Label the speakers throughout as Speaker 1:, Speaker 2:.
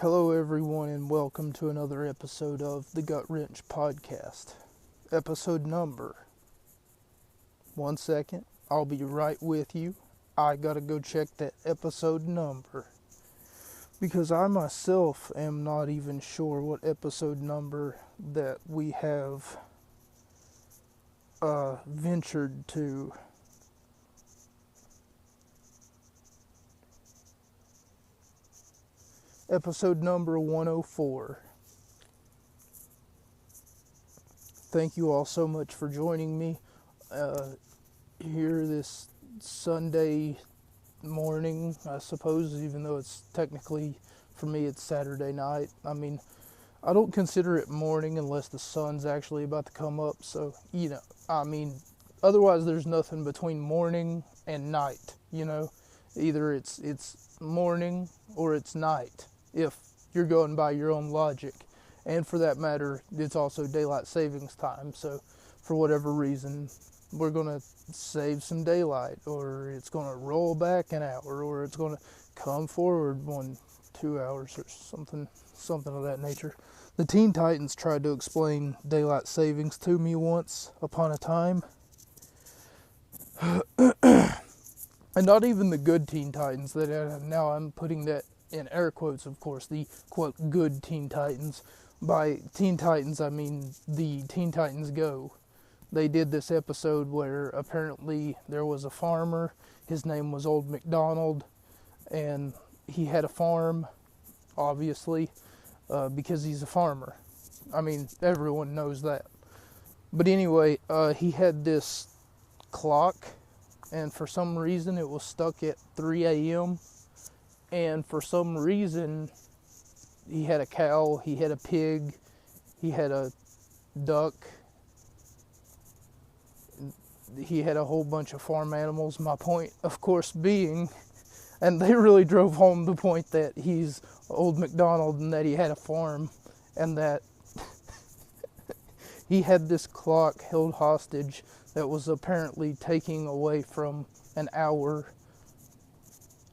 Speaker 1: Hello, everyone, and welcome to another episode of the Gut Wrench Podcast. Episode number. 1 second, I'll be right with you. I gotta go check that episode number because I myself am not even sure what episode number that we have ventured to. Episode number 104. Thank you all so much for joining me here this Sunday morning, I suppose, even though it's technically, for me, it's Saturday night. I mean, I don't consider it morning unless the sun's actually about to come up, so, otherwise there's nothing between morning and night, Either it's morning or it's night, if you're going by your own logic. And for that matter, it's also daylight savings time, so for whatever reason, we're going to save some daylight, or it's going to roll back an hour, or it's going to come forward 2 hours, or something of that nature. The Teen Titans tried to explain daylight savings to me once upon a time. And not even the good Teen Titans, now I'm putting that in air quotes, of course, the quote good Teen Titans. By Teen Titans, I mean the Teen Titans Go. They did this episode where apparently there was a farmer. His name was Old MacDonald, and he had a farm, obviously, because he's a farmer. I mean, everyone knows that. But anyway, he had this clock, and for some reason it was stuck at 3 a.m., and for some reason he had a cow, he had a pig, he had a duck, he had a whole bunch of farm animals. My point, of course, being, and they really drove home the point that he's Old MacDonald and that he had a farm, and that he had this clock held hostage that was apparently taking away from an hour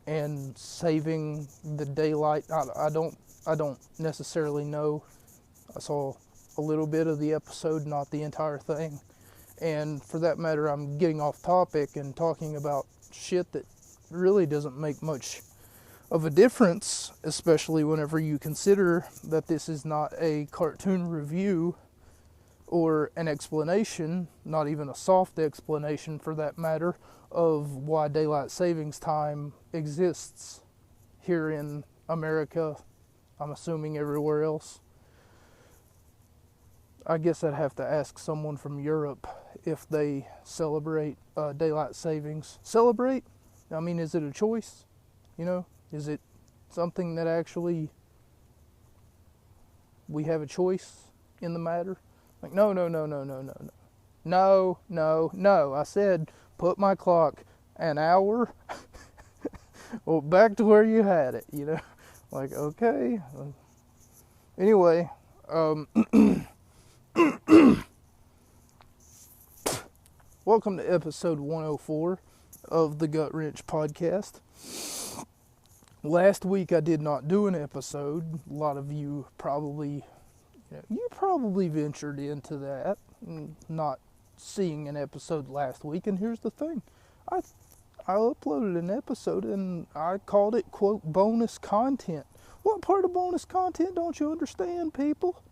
Speaker 1: and saving the daylight. I don't necessarily know. I saw a little bit of the episode, not the entire thing. And for that matter, I'm getting off topic and talking about shit that really doesn't make much of a difference, especially whenever you consider that this is not a cartoon review or an explanation, not even a soft explanation for that matter, of why daylight savings time exists here in America. I'm assuming everywhere else. I guess I'd have to ask someone from Europe if they celebrate daylight savings. Celebrate? I mean, is it a choice? Is it something that actually we have a choice in the matter? Like, no. I said, put my clock an hour well, back to where you had it, Like, okay. Anyway, welcome to episode 104 of the Gut Wrench Podcast. Last week I did not do an episode. A lot of you probably ventured into that, not seeing an episode last week. And here's the thing. I uploaded an episode and I called it, quote, bonus content. What part of bonus content don't you understand, people?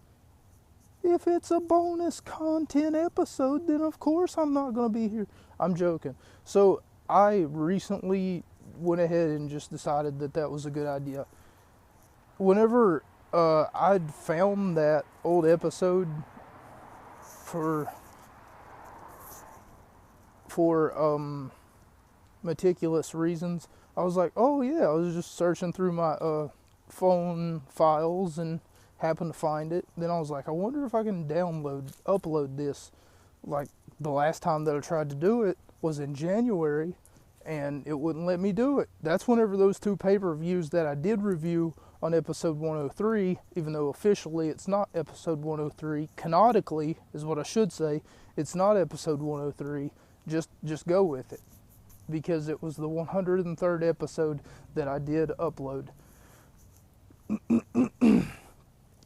Speaker 1: If it's a bonus content episode, then of course I'm not going to be here. I'm joking. So I recently went ahead and just decided that was a good idea. Whenever I'd found that old episode for meticulous reasons, I was like, oh yeah, I was just searching through my phone files and happened to find it. Then I was like, I wonder if I can upload this. Like, the last time that I tried to do it was in January, and it wouldn't let me do it. That's whenever those two pay-per-views that I did review on episode 103, even though officially it's not episode 103, canonically is what I should say, it's not episode 103, just go with it, because it was the 103rd episode that I did upload.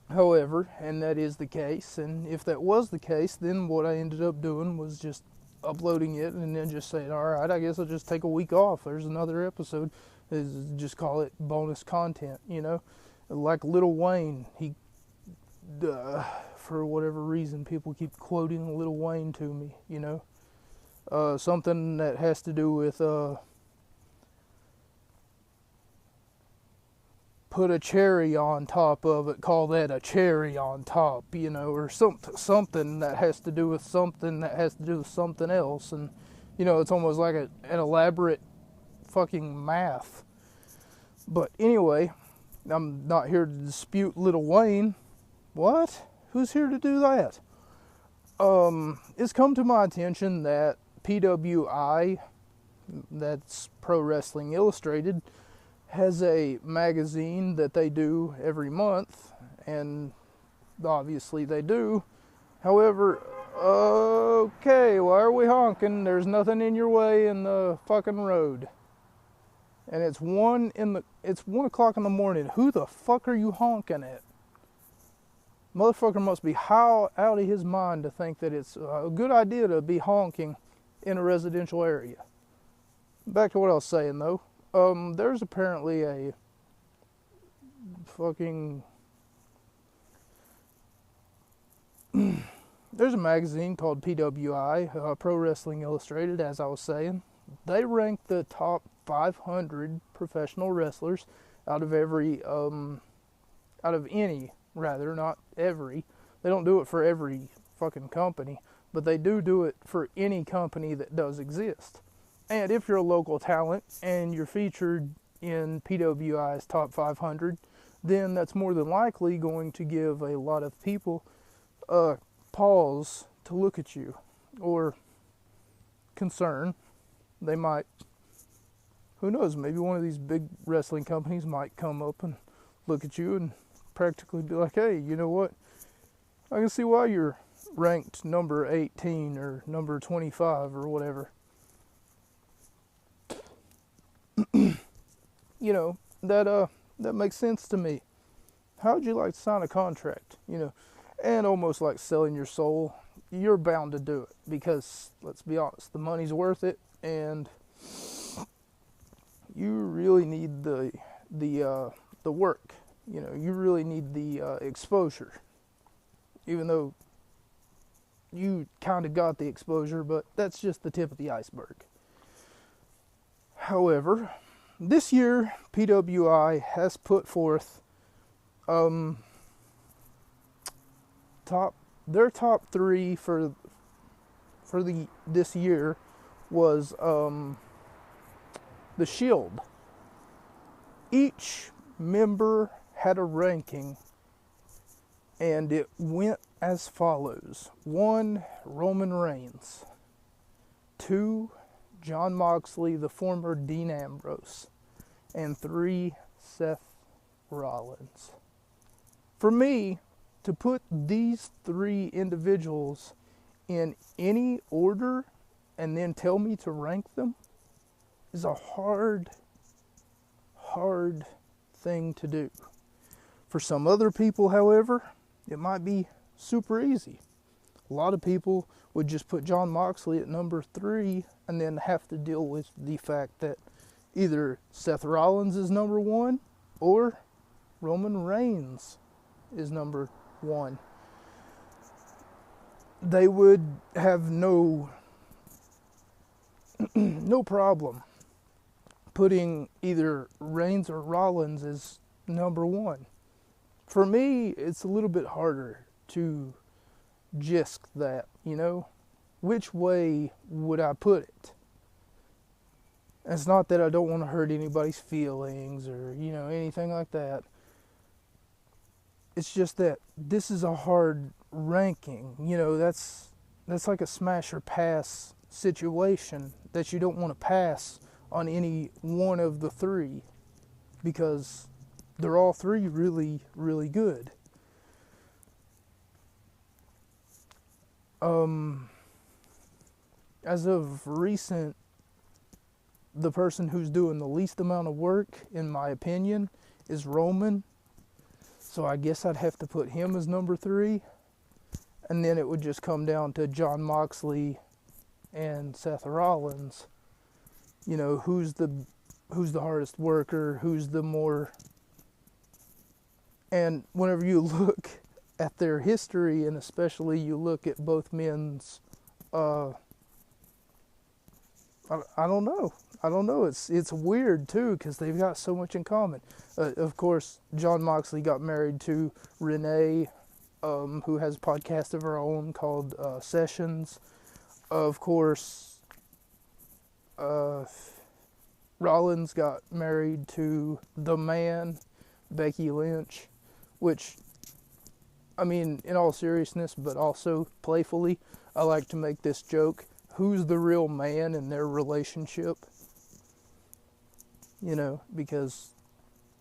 Speaker 1: However, and that is the case, and if that was the case, then what I ended up doing was just uploading it and then just saying, alright, I guess I'll just take a week off. There's another episode. Just call it bonus content, you know? Like Lil Wayne, for whatever reason, people keep quoting Lil Wayne to me, you know? Something that has to do with, put a cherry on top of it, call that a cherry on top, you know, or something that has to do with something that has to do with something else. And, you know, it's almost like an elaborate fucking math. But anyway, I'm not here to dispute Lil Wayne. What? Who's here to do that? It's come to my attention that PWI, that's Pro Wrestling Illustrated, has a magazine that they do every month, and obviously they do. However, okay, why are we honking? There's nothing in your way in the fucking road. And it's 1 o'clock in the morning. Who the fuck are you honking at? Motherfucker must be how out of his mind to think that it's a good idea to be honking in a residential area. Back to what I was saying though. There's apparently a fucking there's a magazine called PWI, Pro Wrestling Illustrated, as I was saying. They rank the top 500 professional wrestlers out of any, not every. They don't do it for every fucking company, but they do it for any company that does exist. And if you're a local talent and you're featured in PWI's top 500, then that's more than likely going to give a lot of people pause to look at you, or concern. They might, who knows, maybe one of these big wrestling companies might come up and look at you and practically be like, hey, you know what? I can see why you're ranked number 18 or number 25 or whatever. You know, that makes sense to me. How would you like to sign a contract? You know, and almost like selling your soul, you're bound to do it because, let's be honest, the money's worth it, and you really need the work. You know, you really need the exposure. Even though you kind of got the exposure, but that's just the tip of the iceberg. However, this year PWI has put forth their top 3 for this year was the Shield. Each member had a ranking, and it went as follows: 1, Roman Reigns; 2, Jon Moxley, the former Dean Ambrose; and 3, Seth Rollins. For me, to put these 3 individuals in any order and then tell me to rank them is a hard thing to do. For some other people, however, it might be super easy. A lot of people would just put Jon Moxley at number 3 and then have to deal with the fact that either Seth Rollins is number 1 or Roman Reigns is number 1. They would have no problem putting either Reigns or Rollins as number 1. For me, it's a little bit harder to jisk that, you know? Which way would I put it? It's not that I don't want to hurt anybody's feelings or, you know, anything like that. It's just that this is a hard ranking. You know, that's like a smash or pass situation that you don't want to pass on any one of the 3 because they're all 3 really, really good. As of recent, the person who's doing the least amount of work, in my opinion, is Roman. So I guess I'd have to put him as number 3. And then it would just come down to Jon Moxley and Seth Rollins. You know, who's the hardest worker, who's the more... And whenever you look at their history, and especially you look at both men's, I don't know. It's weird too, because they've got so much in common. Of course, Jon Moxley got married to Renee, who has a podcast of her own called Sessions. Of course, Rollins got married to the man, Becky Lynch, which, I mean, in all seriousness, but also playfully, I like to make this joke. Who's the real man in their relationship? You know, because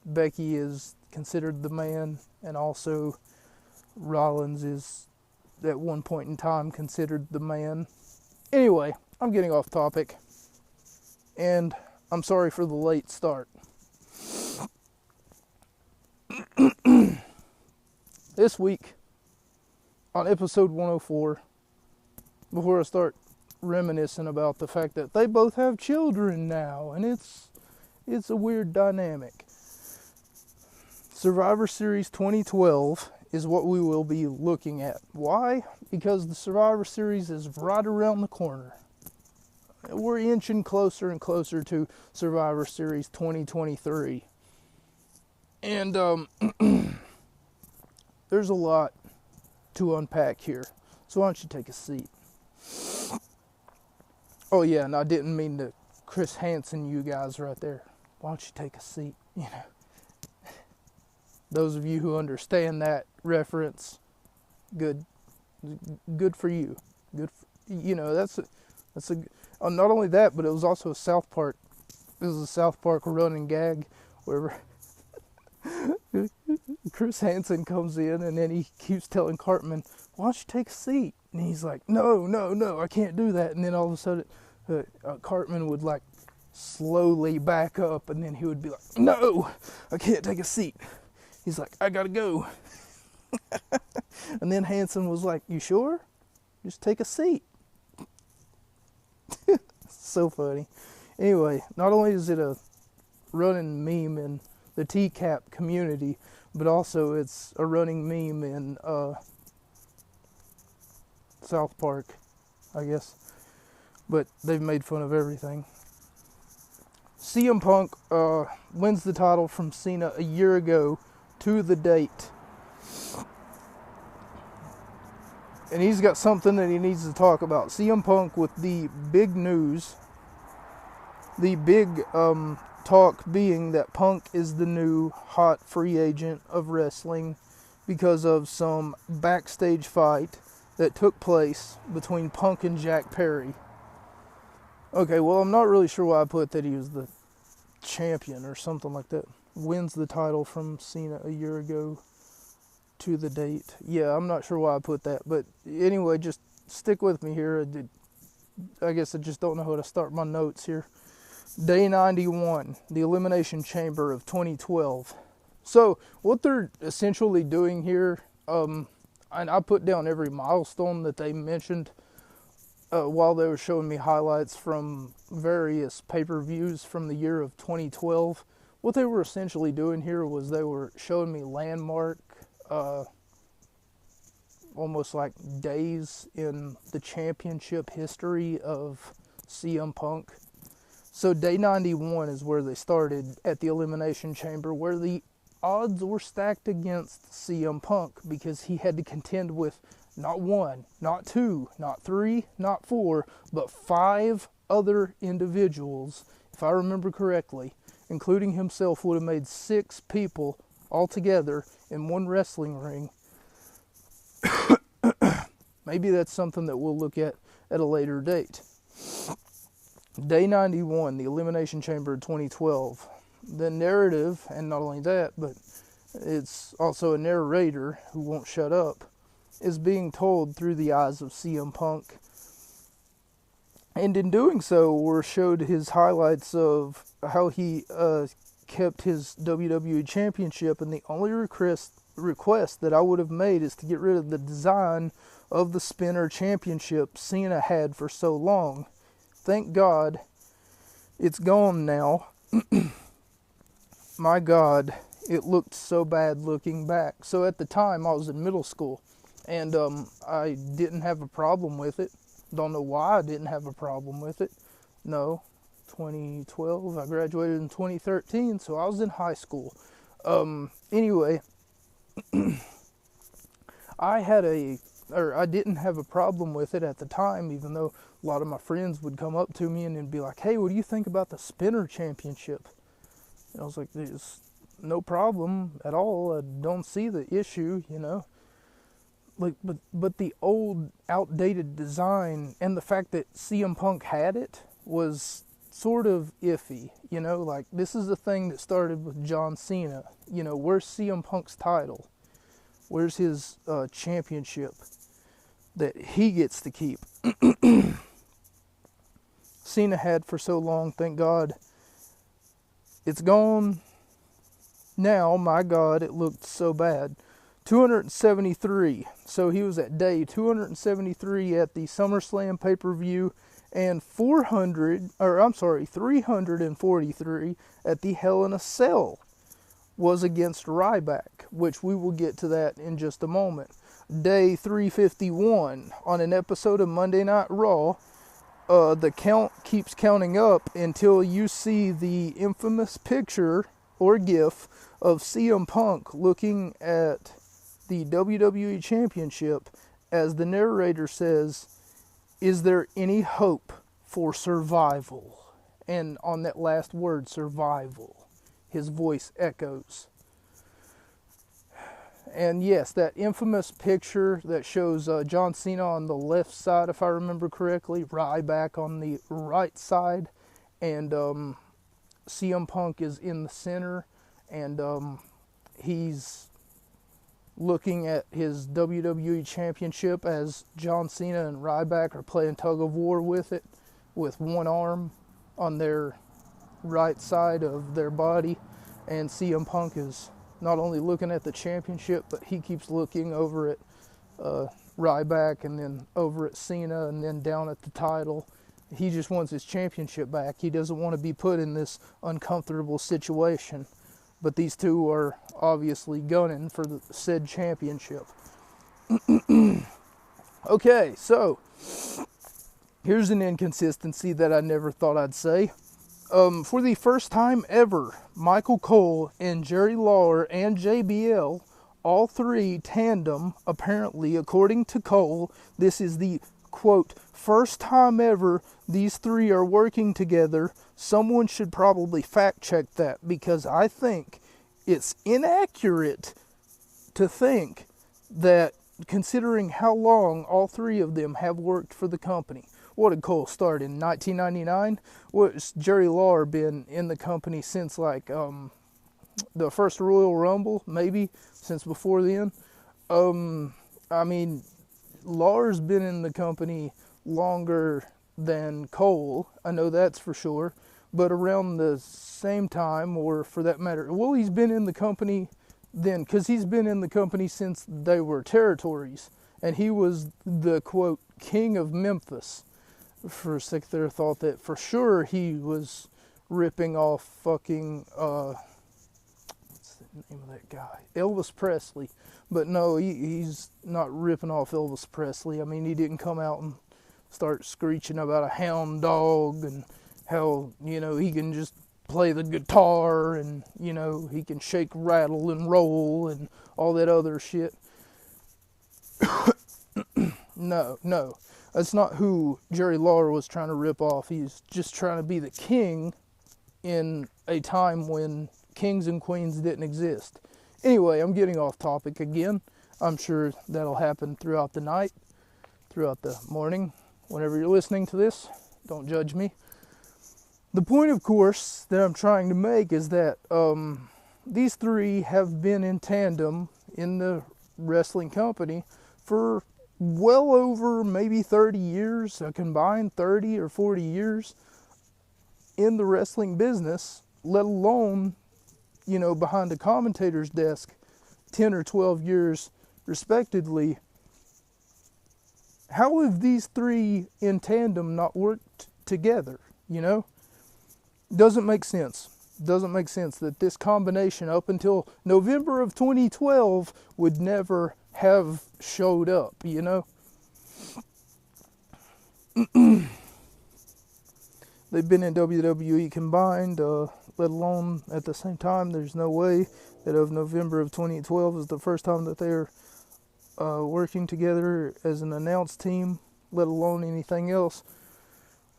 Speaker 1: Becky is considered the man, and also Rollins is at one point in time considered the man. Anyway, I'm getting off topic, and I'm sorry for the late start. This week, on episode 104, before I start reminiscing about the fact that they both have children now, and it's a weird dynamic. Survivor Series 2012 is what we will be looking at. Why? Because the Survivor Series is right around the corner. We're inching closer and closer to Survivor Series 2023. And there's a lot to unpack here. So why don't you take a seat? Oh yeah, and I didn't mean to Chris Hansen you guys right there. Why don't you take a seat? You know, those of you who understand that reference, good for you. You know, that's a not only that, but it was also a South Park. This is a South Park running gag where Chris Hansen comes in and then he keeps telling Cartman, "Why don't you take a seat?" And he's like, "No, I can't do that." And then all of a sudden, Cartman would like slowly back up, and then he would be like, "No, I can't take a seat." He's like, "I gotta go." And then Hansen was like, "You sure? Just take a seat." So funny. Anyway, not only is it a running meme in the TCAP community, but also it's a running meme in South Park, I guess. But they've made fun of everything. CM Punk wins the title from Cena a year ago to the date. And he's got something that he needs to talk about. CM Punk with the big news. The big talk being that Punk is the new hot free agent of wrestling because of some backstage fight that took place between Punk and Jack Perry. Okay, well, I'm not really sure why I put that he was the champion or something like that. Wins the title from Cena a year ago to the date. Yeah, I'm not sure why I put that. But anyway, just stick with me here. I guess I just don't know how to start my notes here. Day 91, the Elimination Chamber of 2012. So, what they're essentially doing here, and I put down every milestone that they mentioned while they were showing me highlights from various pay-per-views from the year of 2012. What they were essentially doing here was they were showing me landmark, almost like days in the championship history of CM Punk. So day 91 is where they started at the Elimination Chamber, where the odds were stacked against CM Punk because he had to contend with not one, not two, not three, not four, but 5 other individuals, if I remember correctly, including himself, would have made 6 people altogether in one wrestling ring. Maybe that's something that we'll look at a later date. Day 91, the Elimination Chamber 2012. The narrative, and not only that, but it's also a narrator who won't shut up, is being told through the eyes of CM Punk. And in doing so, we're showed his highlights of how he kept his WWE Championship, and the only request request that I would have made is to get rid of the design of the spinner championship Cena had for so long. Thank God it's gone now. My God, it looked so bad looking back. So at the time I was in middle school, and I didn't have a problem with it. Don't know why I didn't have a problem with it. No, 2012, I graduated in 2013, so I was in high school. Anyway, I didn't have a problem with it at the time, even though a lot of my friends would come up to me and be like, hey, what do you think about the spinner championship? And I was like, there's no problem at all. I don't see the issue, you know. Like, but the old, outdated design and the fact that CM Punk had it was sort of iffy, you know. Like, this is the thing that started with John Cena. You know, where's CM Punk's title? Where's his championship that he gets to keep? Cena had for so long, thank God. It's gone now. My God, it looked so3 So he was at day 273 at the SummerSlam pay-per-view, and 343 at the Hell in a Cell was against Ryback, which we will get to that in just a moment. Day 351 on an episode of Monday Night Raw. The count keeps counting up until you see the infamous picture or GIF of CM Punk looking at the WWE Championship as the narrator says, "Is there any hope for survival?" And on that last word, survival, his voice echoes. And yes, that infamous picture that shows John Cena on the left side, if I remember correctly, Ryback on the right side, and CM Punk is in the center, and he's looking at his WWE Championship as John Cena and Ryback are playing tug of war with it, with one arm on their right side of their body, and CM Punk is not only looking at the championship, but he keeps looking over at Ryback, and then over at Cena, and then down at the title. He just wants his championship back. He doesn't want to be put in this uncomfortable situation. But these two are obviously gunning for the said championship. Okay, so here's an inconsistency that I never thought I'd say. For the first time ever, Michael Cole and Jerry Lawler and JBL, all three tandem, apparently, according to Cole, this is the, quote, first time ever these three are working together. Someone should probably fact check that, because I think it's inaccurate to think that, considering how long all three of them have worked for the company. What did Cole start in 1999? What's Jerry Lawler been in the company since, like, the first Royal Rumble, maybe, since before then? I mean, Lawler's been in the company longer than Cole, I know that's for sure, but around the same time, or for that matter, well, he's been in the company then, because he's been in the company since they were territories, and he was the, quote, king of Memphis. For a sec there, thought that for sure he was ripping off fucking, what's the name of that guy? Elvis Presley. But no, he's not ripping off Elvis Presley. I mean, he didn't come out and start screeching about a hound dog and how, you know, he can just play the guitar and, you know, he can shake, rattle, and roll and all that other shit. No. That's not who Jerry Lawler was trying to rip off. He's just trying to be the king in a time when kings and queens didn't exist. Anyway, I'm getting off topic again. I'm sure that'll happen throughout the night, throughout the morning, whenever you're listening to this. Don't judge me. The point, of course, that I'm trying to make is that these three have been in tandem in the wrestling company for well over maybe 30 years, a combined 30 or 40 years in the wrestling business, let alone, you know, behind the commentator's desk 10 or 12 years respectively, how have these three in tandem not worked together, you know? Doesn't make sense. Doesn't make sense that this combination up until November of 2012 would never have showed up, you know? They've been in WWE combined, let alone at the same time. There's no way that of November of 2012 is the first time that they're working together as an announced team, let alone anything else.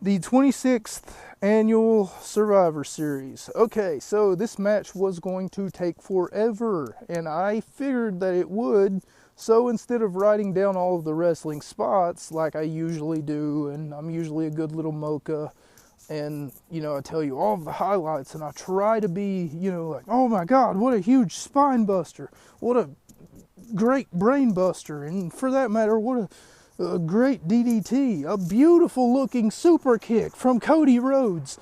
Speaker 1: The 26th annual Survivor Series. Okay, so this match was going to take forever, and I figured that it would. So instead of writing down all of the wrestling spots like I usually do, and I'm usually a good little mocha, and, you know, I tell you all of the highlights, and I try to be, you know, like, oh my God, what a huge spine buster. What a great brain buster. And for that matter, what a great DDT. A beautiful looking super kick from Cody Rhodes.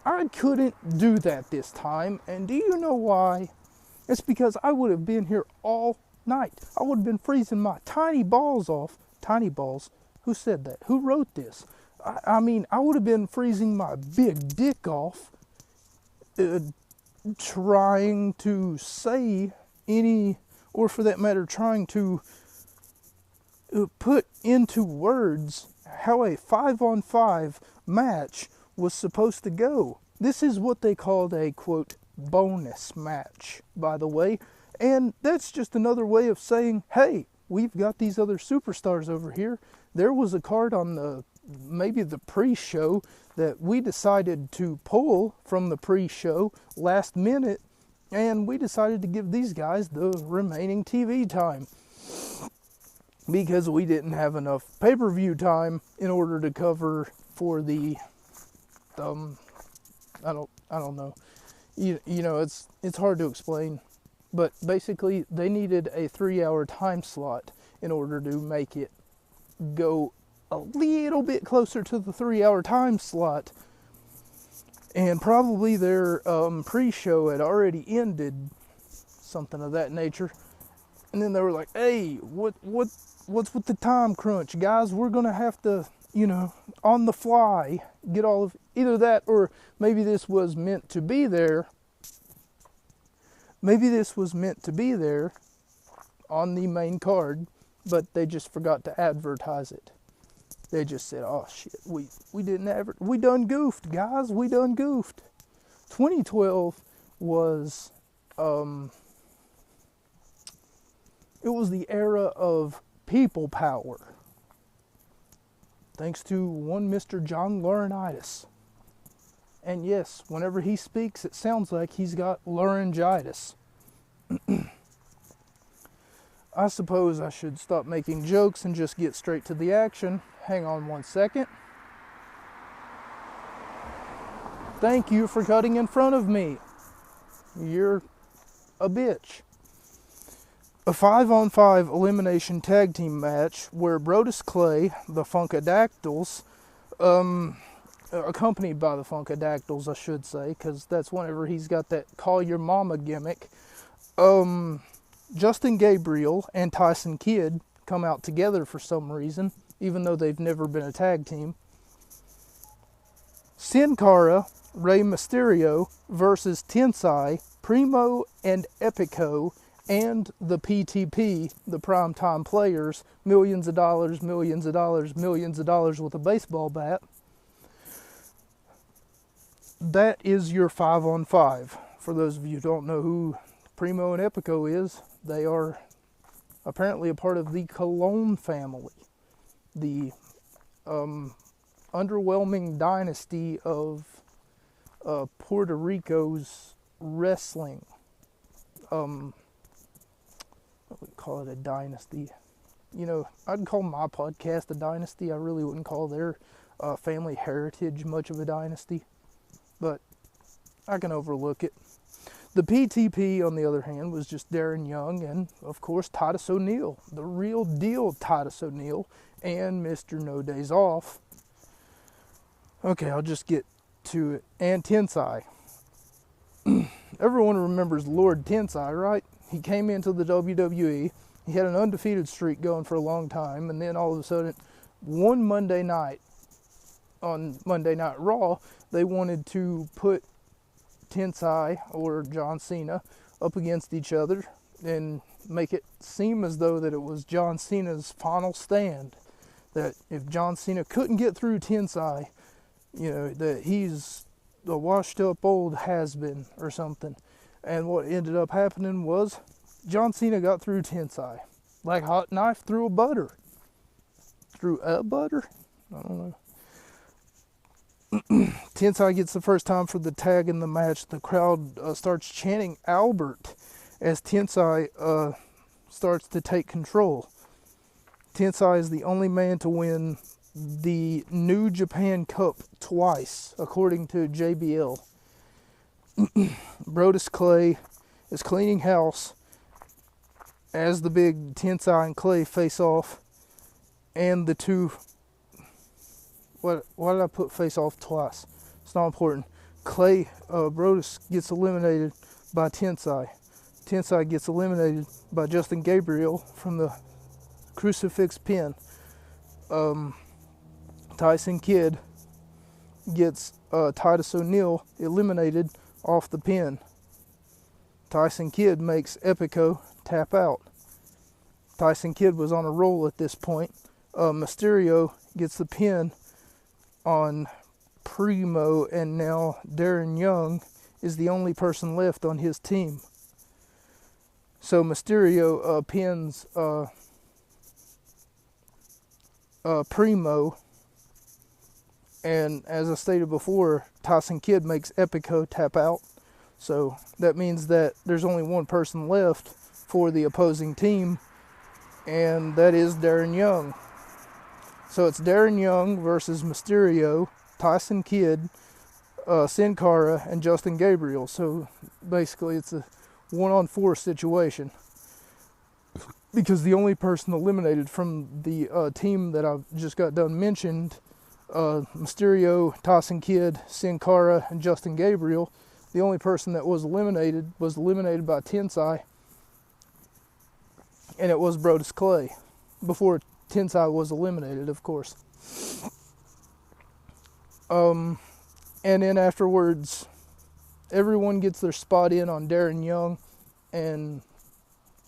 Speaker 1: I couldn't do that this time. And do you know why? It's because I would have been here all night. I would have been freezing my tiny balls off. Tiny balls? Who said that? Who wrote this? I mean, I would have been freezing my big dick off trying to say any, or for that matter, trying to put into words how a 5-on-5 match was supposed to go. This is what they called a, quote, bonus match, by the way. And that's just another way of saying, hey, we've got these other superstars over here. There was a card on maybe the pre-show that we decided to pull from the pre-show last minute, and we decided to give these guys the remaining TV time because we didn't have enough pay-per-view time in order to cover for the I don't know. You know, it's hard to explain, but basically they needed a 3-hour time slot in order to make it go a little bit closer to the 3-hour time slot, and probably their pre-show had already ended, something of that nature. And then they were like, "Hey, what's with the time crunch, guys? We're gonna have to, you know, on the fly get all of either that, or maybe this was meant to be there. Maybe this was meant to be there on the main card, but they just forgot to advertise it. They just said, oh shit, we didn't we done goofed, guys, we done goofed." 2012 was, it was the era of people power. Thanks to one Mr. John Laurinaitis. And yes, whenever he speaks, it sounds like he's got laryngitis. I suppose I should stop making jokes and just get straight to the action. Hang on one second. Thank you for cutting in front of me. You're a bitch. A 5-on-5 elimination tag team match where Brodus Clay, the Funkadactyls, accompanied by the Funkadactyls, I should say, because that's whenever he's got that call your mama gimmick. Justin Gabriel and Tyson Kidd come out together for some reason, even though they've never been a tag team. Sin Cara, Rey Mysterio versus Tensai, Primo and Epico, and the PTP, the Primetime Players, millions of dollars, millions of dollars, millions of dollars with a baseball bat. That is your 5-on-5. For those of you who don't know who Primo and Epico is, they are apparently a part of the Colon family, the underwhelming dynasty of Puerto Rico's wrestling. I wouldn't call it a dynasty. You know, I'd call my podcast a dynasty. I really wouldn't call their family heritage much of a dynasty, but I can overlook it. The PTP, on the other hand, was just Darren Young and, of course, Titus O'Neil, the real deal Titus O'Neil, and Mr. No Days Off. Okay, I'll just get to it. And Tensai. Everyone remembers Lord Tensai, right? He came into the WWE. He had an undefeated streak going for a long time, and then all of a sudden, one Monday night, on Monday Night Raw, they wanted to put Tensai or John Cena up against each other and make it seem as though that it was John Cena's final stand. That if John Cena couldn't get through Tensai, that he's a washed up old has-been or something. And what ended up happening was John Cena got through Tensai like hot knife through a butter. Through a butter? I don't know. Tensai gets the first time for the tag in the match. The crowd starts chanting Albert as Tensai starts to take control. Tensai is the only man to win the New Japan Cup twice, according to JBL. Brodus Clay is cleaning house as the big Tensai and Clay face off, and the two... Why did I put face off twice? It's not important. Brodus gets eliminated by Tensai. Tensai gets eliminated by Justin Gabriel from the crucifix pin. Tyson Kidd gets Titus O'Neil eliminated off the pin. Tyson Kidd makes Epico tap out. Tyson Kidd was on a roll at this point. Mysterio gets the pin on Primo, and now Darren Young is the only person left on his team. So Mysterio pins Primo, and as I stated before, Tyson Kidd makes Epico tap out. So that means that there's only one person left for the opposing team, and that is Darren Young. So it's Darren Young versus Mysterio, Tyson Kidd, Sin Cara, and Justin Gabriel. So basically it's a 1-on-4 situation. Because the only person eliminated from the team that I've just got done mentioned, Mysterio, Tyson Kidd, Sin Cara, and Justin Gabriel, the only person that was eliminated by Tensai, and it was Brodus Clay, before Tensai was eliminated, of course. And then afterwards, everyone gets their spot in on Darren Young, and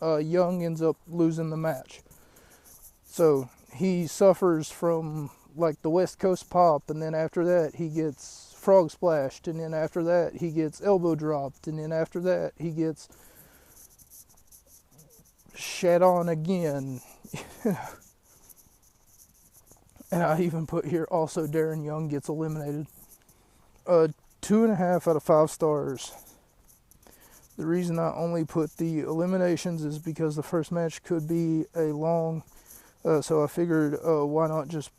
Speaker 1: Young ends up losing the match. So he suffers from like the West Coast pop, and then after that he gets frog splashed, and then after that he gets elbow dropped, and then after that he gets shat on again. And I even put here also Darren Young gets eliminated. 2.5 out of 5 stars. The reason I only put the eliminations is because the first match could be a long, so I figured why not just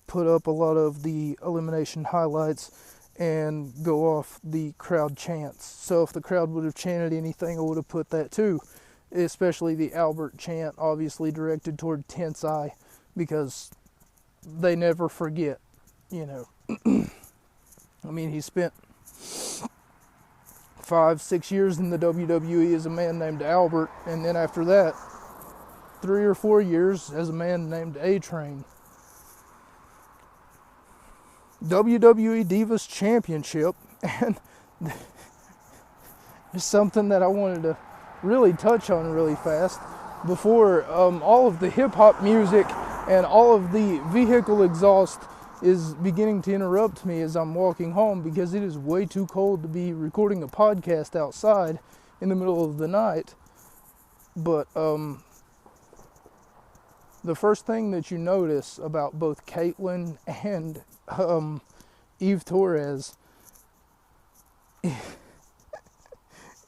Speaker 1: put up a lot of the elimination highlights and go off the crowd chants. So if the crowd would have chanted anything, I would have put that too, especially the Albert chant, obviously directed toward Tensai, because they never forget, I mean, he spent 5-6 years in the WWE as a man named Albert, and then after that, 3 or 4 years as a man named A-Train. WWE Divas Championship, and it's something that I wanted to really touch on really fast before all of the hip-hop music and all of the vehicle exhaust is beginning to interrupt me as I'm walking home, because it is way too cold to be recording a podcast outside in the middle of the night. But the first thing that you notice about both Caitlyn and Eve Torres is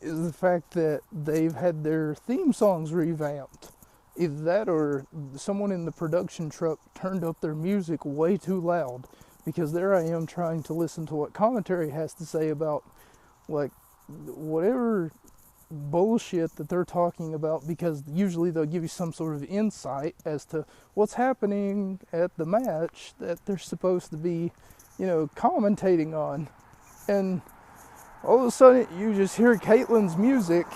Speaker 1: the fact that they've had their theme songs revamped. Either that or someone in the production truck turned up their music way too loud, because there I am trying to listen to what commentary has to say about like whatever bullshit that they're talking about, because usually they'll give you some sort of insight as to what's happening at the match that they're supposed to be, commentating on. And all of a sudden you just hear Caitlyn's music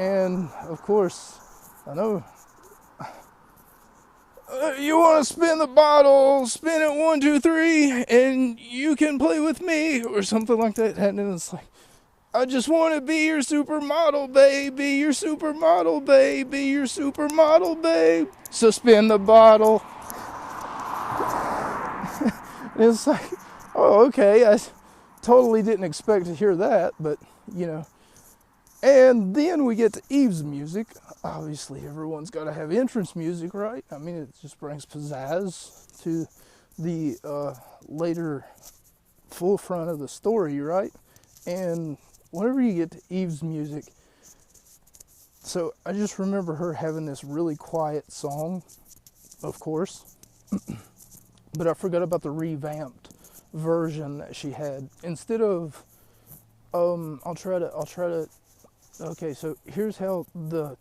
Speaker 1: And of course, I know you want to spin the bottle, spin it 1, 2, 3, and you can play with me, or something like that. And it's like, I just want to be your supermodel, baby, your supermodel, baby, your supermodel, babe. So spin the bottle. And it's like, oh, okay, I totally didn't expect to hear that, but, you know. And then we get to Eve's music. Obviously, everyone's got to have entrance music, right? I mean, it just brings pizzazz to the later full front of the story, right? And whenever you get to Eve's music, so I just remember her having this really quiet song, of course, but I forgot about the revamped version that she had. Instead of, I'll try to. Okay, so here's how the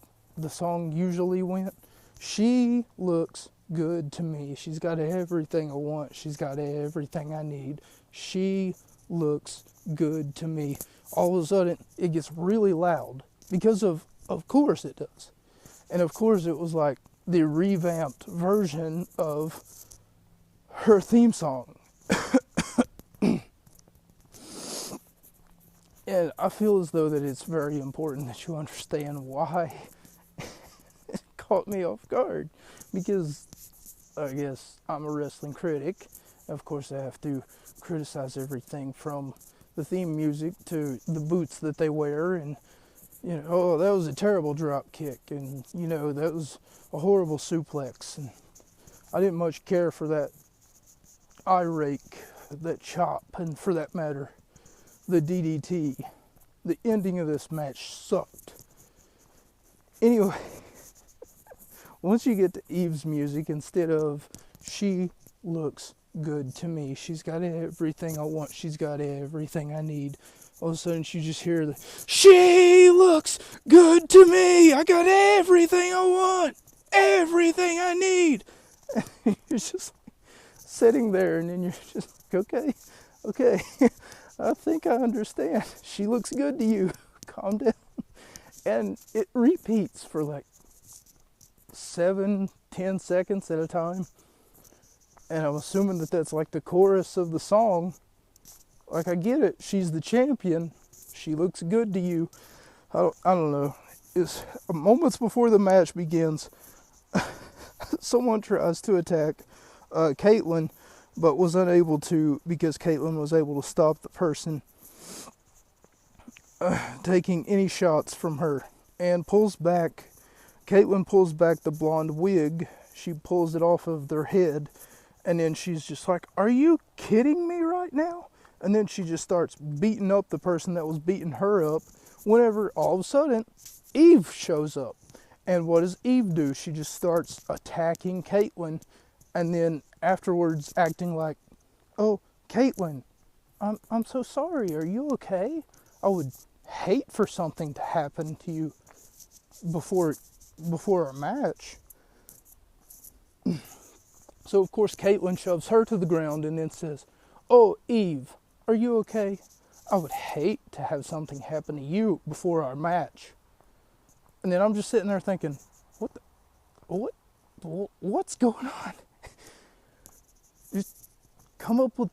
Speaker 1: song usually went. She looks good to me. She's got everything I want. She's got everything I need. She looks good to me. All of a sudden, it gets really loud because of course it does. And of course it was like the revamped version of her theme song. And I feel as though that it's very important that you understand why it caught me off guard. Because I guess I'm a wrestling critic. Of course, I have to criticize everything from the theme music to the boots that they wear. And, you know, oh, that was a terrible drop kick. And, you know, that was a horrible suplex. And I didn't much care for that eye rake, that chop, and for that matter, the DDT. The ending of this match sucked. Anyway, once you get to Eve's music, instead of she looks good to me, she's got everything I want, she's got everything I need, all of a sudden you just hear the, she looks good to me, I got everything I want, everything I need. And you're just sitting there, and then you're just like, okay, I think I understand. She looks good to you. Calm down. And it repeats for like 7-10 seconds at a time. And I'm assuming that that's like the chorus of the song. Like, I get it. She's the champion. She looks good to you. I don't know. It's moments before the match begins. Someone tries to attack Kaitlyn, but was unable to because Kaitlyn was able to stop the person taking any shots from her, and Kaitlyn pulls back the blonde wig. She pulls it off of their head, and then she's just like, are you kidding me right now? And then she just starts beating up the person that was beating her up, whenever all of a sudden Eve shows up. And what does Eve do? She just starts attacking Kaitlyn, and then afterwards acting like, oh, Kaitlyn, I'm so sorry, are you okay? I would hate for something to happen to you before our match. So of course Kaitlyn shoves her to the ground and then says, oh, Eve, are you okay? I would hate to have something happen to you before our match. And then I'm just sitting there thinking, what's going on? Just come up with,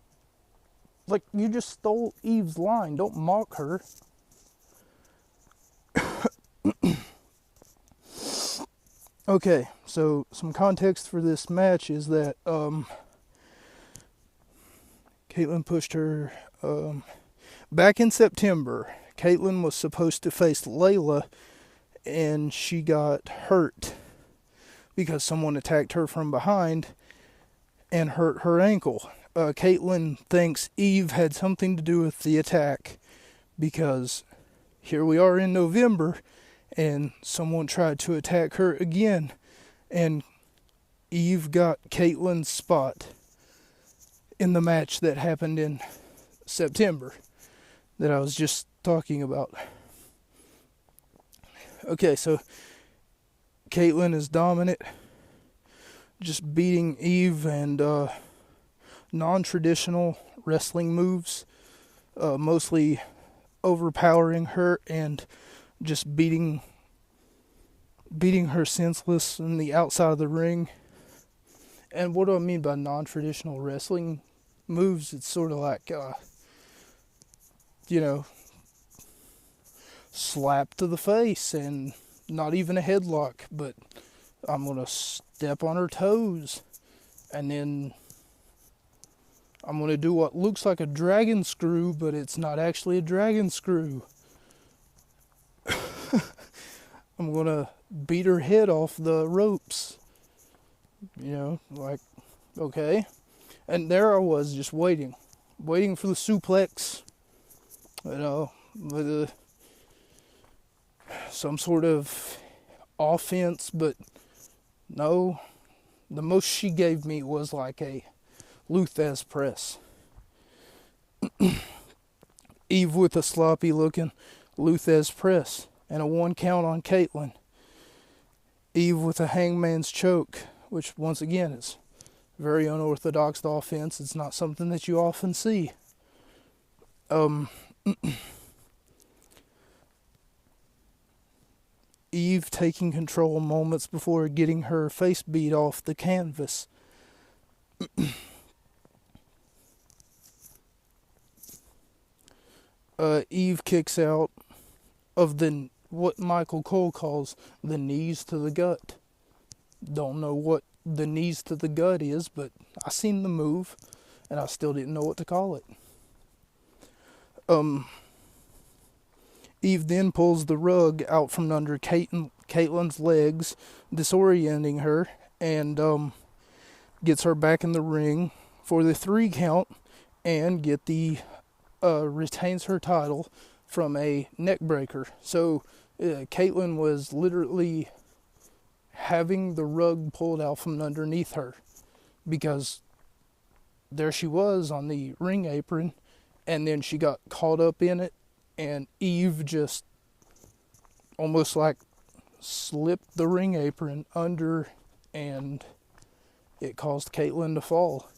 Speaker 1: like, you just stole Eve's line. Don't mock her. Okay, so some context for this match is that Kaitlyn pushed her back in September. Kaitlyn was supposed to face Layla, and she got hurt because someone attacked her from behind and hurt her ankle. Kaitlyn thinks Eve had something to do with the attack because here we are in November and someone tried to attack her again, and Eve got Kaitlyn's spot in the match that happened in September that I was just talking about. Okay, so Kaitlyn is dominant, just beating Eve and non-traditional wrestling moves, mostly overpowering her and just beating beating her senseless in the outside of the ring. And what do I mean by non-traditional wrestling moves? It's sort of like, slap to the face, and not even a headlock, but I'm going to step on her toes, and then I'm going to do what looks like a dragon screw, but it's not actually a dragon screw. I'm going to beat her head off the ropes. Okay. And there I was, just waiting for the suplex, with some sort of offense, but no. The most she gave me was like a Lou Thesz press. Eve with a sloppy looking Lou Thesz press and a 1 count on Kaitlyn. Eve with a hangman's choke, which once again is very unorthodox offense. It's not something that you often see. Eve taking control moments before getting her face beat off the canvas. Eve kicks out of what Michael Cole calls the knees to the gut. Don't know what the knees to the gut is, but I seen the move, and I still didn't know what to call it. Eve then pulls the rug out from under Kaitlyn's legs, disorienting her, and gets her back in the ring for the 3 count, and retains her title from a neck breaker. So Kaitlyn was literally having the rug pulled out from underneath her, because there she was on the ring apron, and then she got caught up in it, and Eve just almost like slipped the ring apron under, and it caused Kaitlyn to fall.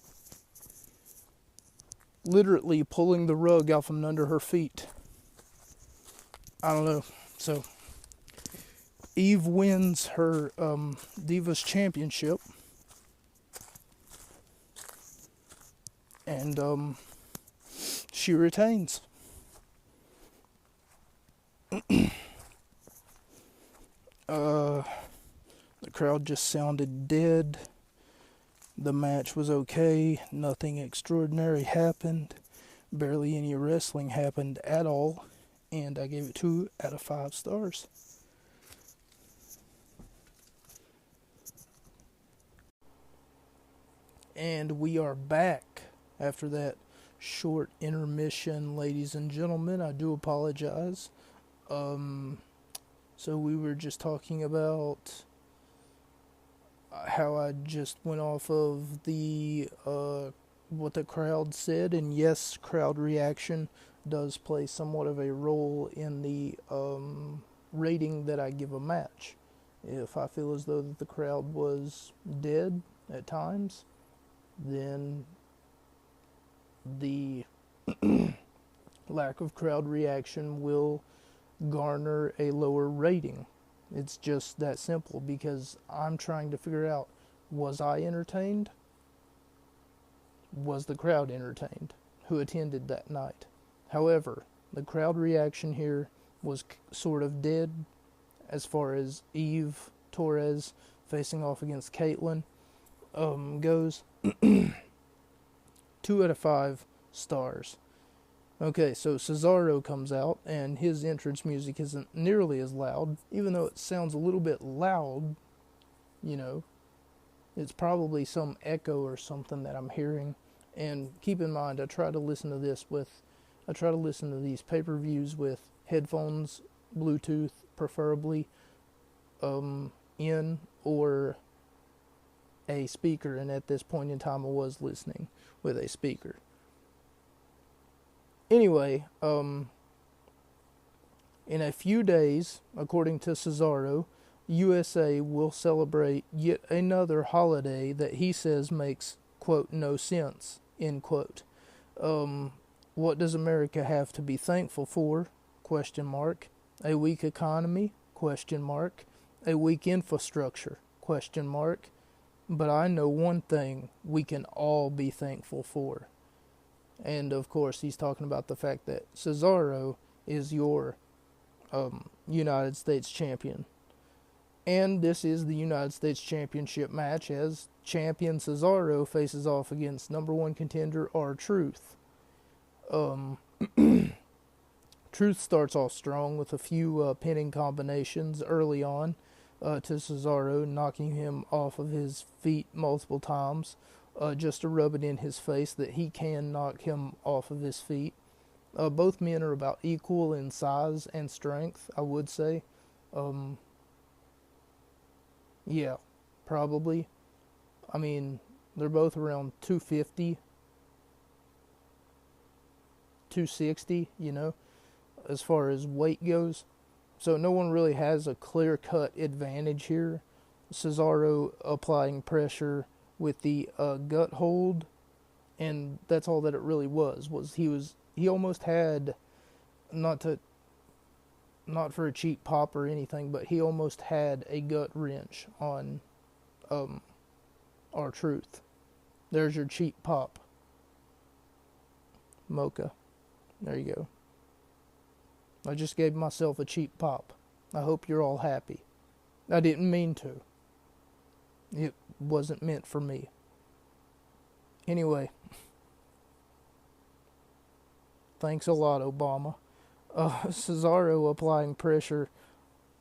Speaker 1: Literally pulling the rug out from under her feet. I don't know. So Eve wins her Divas Championship. And she retains. The crowd just sounded dead. The match was okay. Nothing extraordinary happened. Barely any wrestling happened at all. And I gave it 2 out of 5 stars. And we are back after that short intermission, ladies and gentlemen. I do apologize. So we were just talking about how I just went off of the what the crowd said, and yes, crowd reaction does play somewhat of a role in the rating that I give a match. If I feel as though that the crowd was dead at times, then the lack of crowd reaction will garner a lower rating. It's just that simple, because I'm trying to figure out, was I entertained? Was the crowd entertained who attended that night? However, the crowd reaction here was sort of dead as far as Eve Torres facing off against Kaitlyn goes. 2 out of 5 stars. Okay, so Cesaro comes out, and his entrance music isn't nearly as loud, even though it sounds a little bit loud, It's probably some echo or something that I'm hearing. And keep in mind, I try to listen to these pay-per-views with headphones, Bluetooth, preferably, in, or a speaker, and at this point in time I was listening with a speaker. Anyway, in a few days, according to Cesaro, USA will celebrate yet another holiday that he says makes, quote, no sense, end quote. What does America have to be thankful for? Question mark. A weak economy? Question mark. a weak infrastructure, question mark. But I know one thing we can all be thankful for. And of course, he's talking about the fact that Cesaro is your United States champion. And this is the United States Championship match as champion Cesaro faces off against number one contender R-Truth. Truth starts off strong with a few pinning combinations early on to Cesaro, knocking him off of his feet multiple times, just to rub it in his face that he can knock him off of his feet. Both men are about equal in size and strength, I would say. Yeah, probably. I mean, they're both around 250, 260, as far as weight goes. So no one really has a clear-cut advantage here. Cesaro applying pressure with the gut hold, and that's all that it really was he almost had, not for a cheap pop or anything, but he almost had a gut wrench on R-Truth. There's your cheap pop. Mocha. There you go. I just gave myself a cheap pop. I hope you're all happy. I didn't mean to. It wasn't meant for me. Anyway. Thanks a lot, Obama. Cesaro applying pressure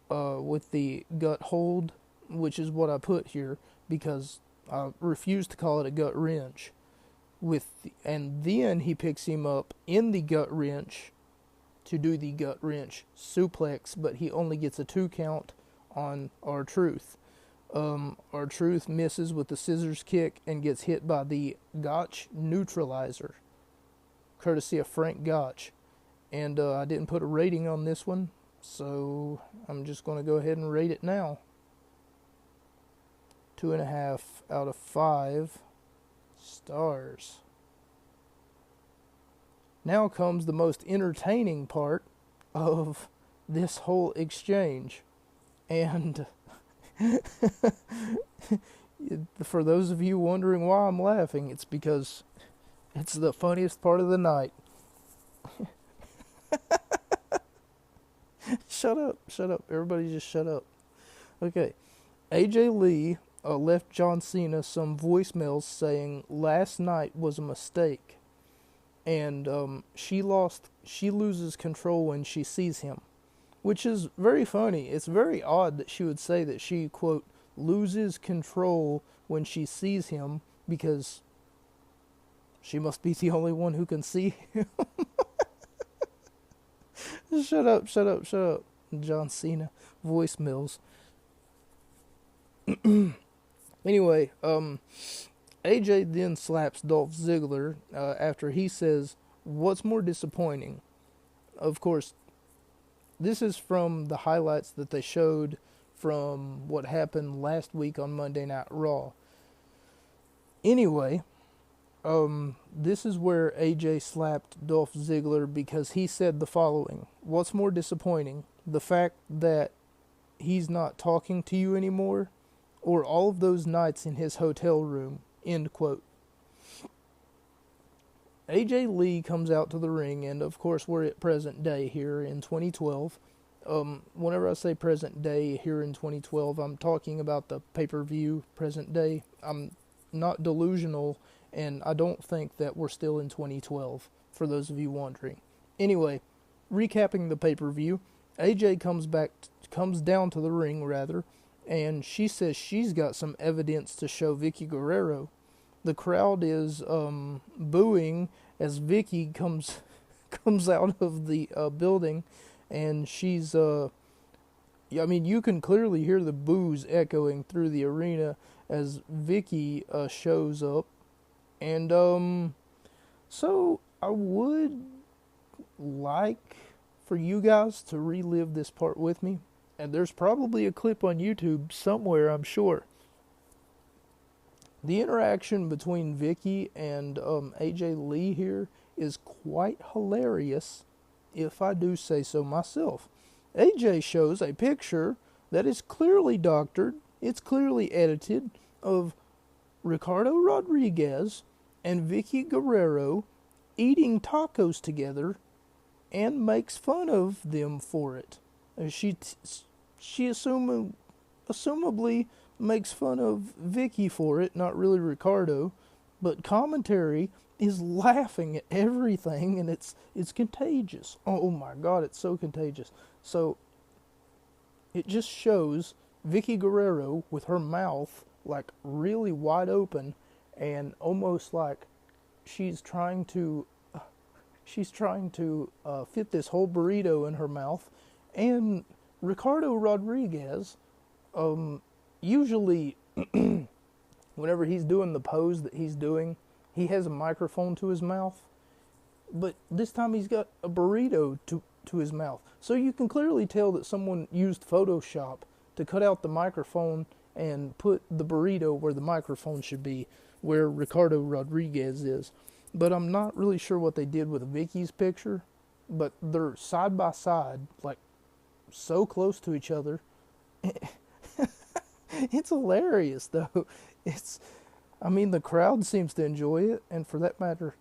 Speaker 1: with the gut hold, which is what I put here because I refuse to call it a gut wrench. And then he picks him up in the gut wrench to do the gut wrench suplex, but he only gets a 2 count on R-Truth. R-Truth misses with the scissors kick and gets hit by the Gotch neutralizer, courtesy of Frank Gotch. And I didn't put a rating on this one, so I'm just going to go ahead and rate it now. 2.5 out of 5 stars. Now comes the most entertaining part of this whole exchange. And for those of you wondering why I'm laughing, it's because it's the funniest part of the night. Shut up. Everybody just shut up. Okay. AJ Lee left John Cena some voicemails saying last night was a mistake. And she loses control when she sees him, which is very funny. It's very odd that she would say that she, quote, loses control when she sees him, because she must be the only one who can see him. Shut up. John Cena voicemails. Anyway, AJ then slaps Dolph Ziggler after he says, "What's more disappointing?" Of course, this is from the highlights that they showed from what happened last week on Monday Night Raw. Anyway, this is where AJ slapped Dolph Ziggler because he said the following: "What's more disappointing? The fact that he's not talking to you anymore, or all of those nights in his hotel room?" End quote. AJ Lee comes out to the ring, and of course we're at present day here in 2012. Whenever I say present day here in 2012, I'm talking about the pay-per-view present day. I'm not delusional, and I don't think that we're still in 2012, for those of you wondering. Anyway, recapping the pay-per-view, AJ comes down to the ring, and she says she's got some evidence to show Vicky Guerrero. The crowd is booing as Vicky comes out of the building, and she's you can clearly hear the boos echoing through the arena as Vicky shows up. And so I would like for you guys to relive this part with me, and there's probably a clip on YouTube somewhere, I'm sure. The interaction between Vicky and AJ Lee here is quite hilarious, if I do say so myself. AJ shows a picture that is clearly doctored, it's clearly edited, of Ricardo Rodriguez and Vicky Guerrero eating tacos together and makes fun of them for it. She assumably makes fun of Vicky for it, not really Ricardo, but commentary is laughing at everything, and it's contagious. Oh my God, it's so contagious. So it just shows Vicky Guerrero with her mouth like really wide open and almost like she's trying to fit this whole burrito in her mouth. And Ricardo Rodriguez, usually whenever he's doing the pose that he's doing, he has a microphone to his mouth, but this time he's got a burrito to his mouth. So you can clearly tell that someone used Photoshop to cut out the microphone and put the burrito where the microphone should be, where Ricardo Rodriguez is. But I'm not really sure what they did with Vicky's picture, but they're side by side, like so close to each other. It's hilarious though. The crowd seems to enjoy it, and for that matter,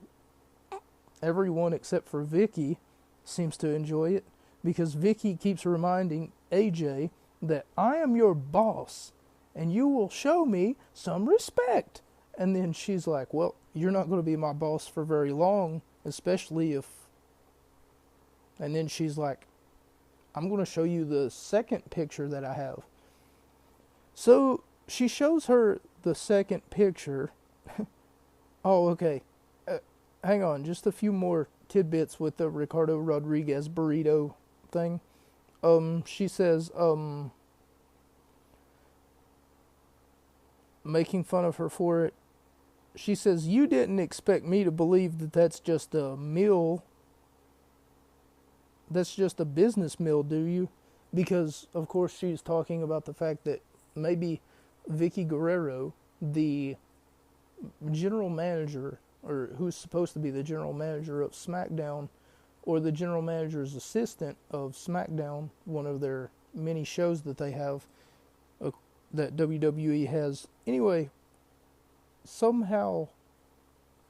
Speaker 1: everyone except for Vicky seems to enjoy it, because Vicky keeps reminding AJ that I am your boss and you will show me some respect. And then she's like, well, you're not going to be my boss for very long, especially if... And then she's like, I'm going to show you the second picture that I have. So she shows her the second picture. Oh, okay. Hang on, just a few more tidbits with the Ricardo Rodriguez burrito thing. She says, making fun of her for it. She says, you didn't expect me to believe that that's just a meal. That's just a business meal, do you? Because, of course, she's talking about the fact that maybe Vicky Guerrero, the general manager, or who's supposed to be the general manager of SmackDown, or the general manager's assistant of SmackDown, one of their many shows that they have, that WWE has. Anyway, somehow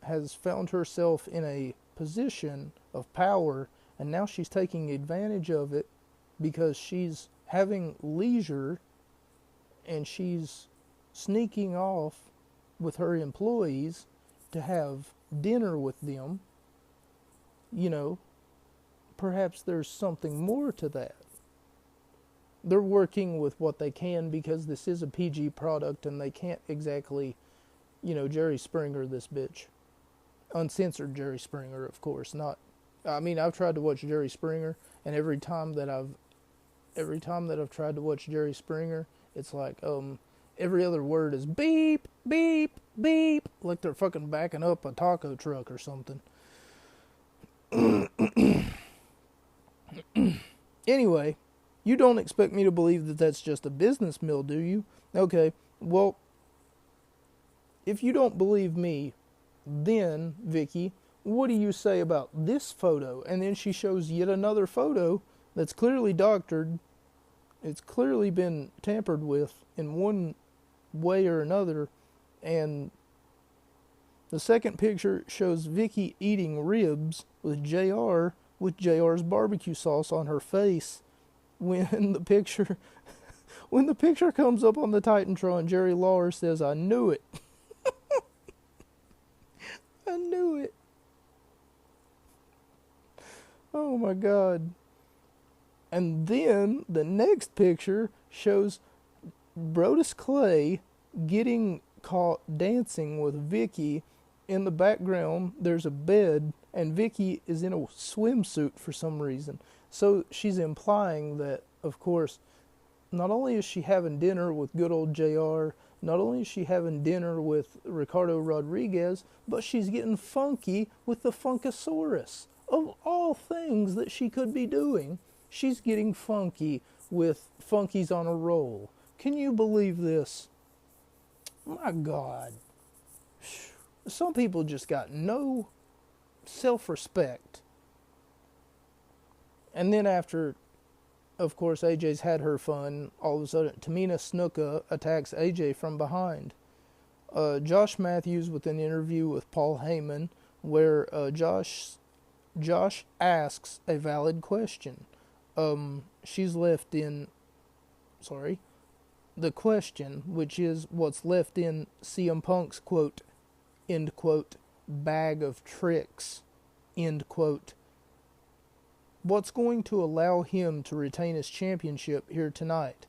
Speaker 1: has found herself in a position of power, and now she's taking advantage of it because she's having leisure and she's sneaking off with her employees to have dinner with them. Perhaps there's something more to that. They're working with what they can because this is a PG product and they can't exactly, Jerry Springer this bitch. Uncensored Jerry Springer, of course. I've tried to watch Jerry Springer, and every time that I've tried to watch Jerry Springer, it's like, every other word is beep, beep, beep, like they're fucking backing up a taco truck or something. Anyway, you don't expect me to believe that that's just a business meal, do you? Okay, well, if you don't believe me, then, Vicky, what do you say about this photo? And then she shows yet another photo that's clearly doctored. It's clearly been tampered with in one way or another. And the second picture shows Vicky eating ribs with JR, with JR's barbecue sauce on her face. When the picture comes up on the Titantron, Jerry Lawler says, I knew it. I knew it. Oh my God. And then the next picture shows Brodus Clay getting caught dancing with Vicky. In the background, there's a bed, and Vicky is in a swimsuit for some reason. So she's implying that, of course, not only is she having dinner with good old JR, not only is she having dinner with Ricardo Rodriguez, but she's getting funky with the Funkasaurus. Of all things that she could be doing, she's getting funky with Funkies on a Roll. Can you believe this? My God. Some people just got no self-respect. And then after of course, AJ's had her fun. All of a sudden, Tamina Snuka attacks AJ from behind. Josh Matthews with an interview with Paul Heyman, where Josh asks a valid question. She's left in, the question, which is what's left in CM Punk's quote, end quote, bag of tricks, end quote. What's going to allow him to retain his championship here tonight?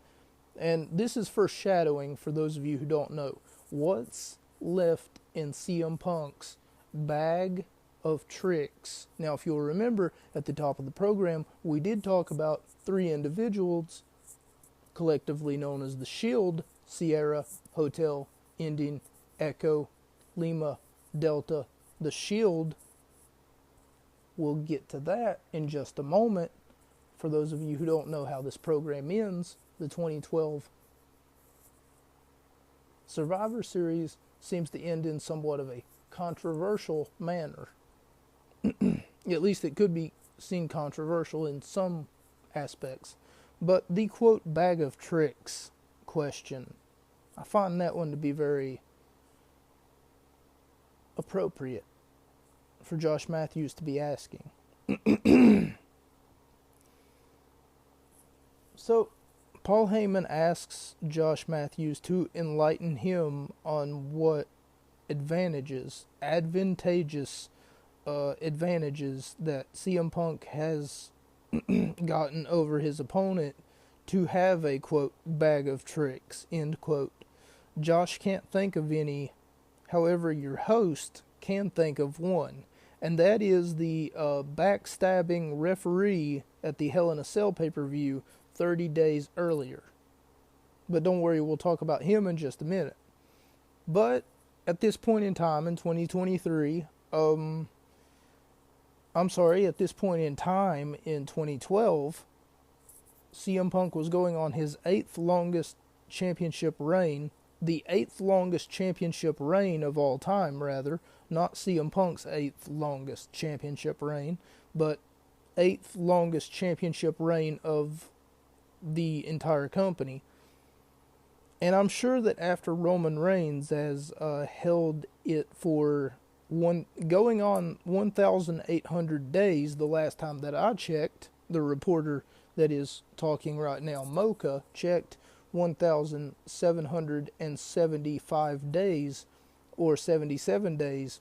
Speaker 1: And this is foreshadowing for those of you who don't know. What's left in CM Punk's bag of tricks? Now, if you'll remember, at the top of the program, we did talk about 3 individuals, collectively known as the Shield: Sierra, Hotel, Ending, Echo, Lima, Delta. The Shield, we'll get to that in just a moment. For those of you who don't know how this program ends, the 2012 Survivor Series seems to end in somewhat of a controversial manner. At least it could be seen controversial in some aspects. But the quote, bag of tricks question, I find that one to be very appropriate for Josh Matthews to be asking. So, Paul Heyman asks Josh Matthews to enlighten him on what advantageous advantages that CM Punk has gotten over his opponent to have a, quote, bag of tricks, end quote. Josh can't think of any, however your host can think of one, and that is the backstabbing referee at the Hell in a Cell pay-per-view 30 days earlier. But don't worry, we'll talk about him in just a minute. But at this point in time in 2023, at this point in time in 2012, CM Punk was going on his 8th longest championship reign, the 8th longest championship reign of all time, rather, not CM Punk's 8th longest championship reign, but 8th longest championship reign of the entire company. And I'm sure that after Roman Reigns has held it for going on 1,800 days, the last time that I checked, the reporter that is talking right now, Mocha, checked 1,775 days, or 77 days,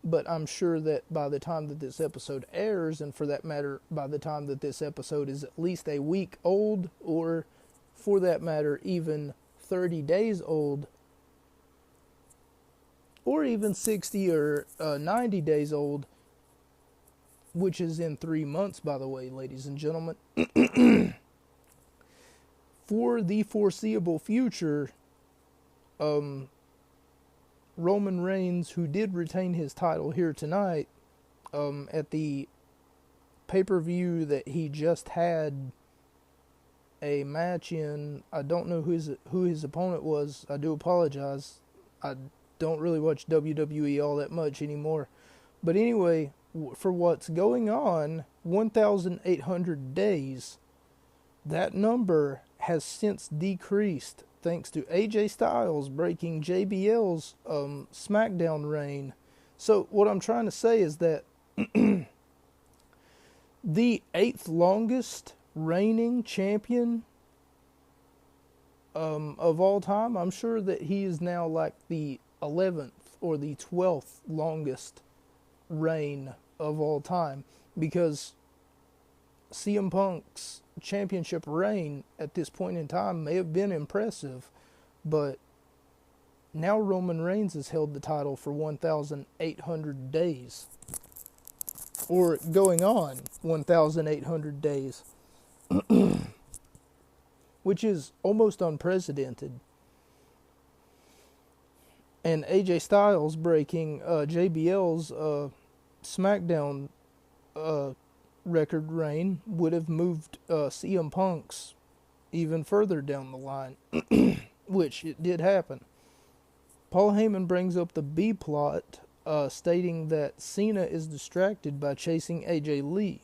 Speaker 1: but I'm sure that by the time that this episode airs, and for that matter, by the time that this episode is at least a week old, or for that matter, even 30 days old, or even 60 or 90 days old, which is in 3 months, by the way, ladies and gentlemen, for the foreseeable future, Roman Reigns, who did retain his title here tonight, at the pay-per-view that he just had a match in, I don't know who his opponent was, I do apologize, I don't really watch WWE all that much anymore, but anyway, for what's going on, 1,800 days, that number has since decreased thanks to AJ Styles breaking JBL's SmackDown reign. So what I'm trying to say is that the 8th longest reigning champion of all time, I'm sure that he is now like the 11th or the 12th longest reign of all time, because CM Punk's championship reign at this point in time may have been impressive, but now Roman Reigns has held the title for 1,800 days, or going on 1,800 days, which is almost unprecedented. And AJ Styles breaking JBL's SmackDown record reign would have moved CM Punk's even further down the line, which it did happen. Paul Heyman brings up the B plot, stating that Cena is distracted by chasing AJ Lee.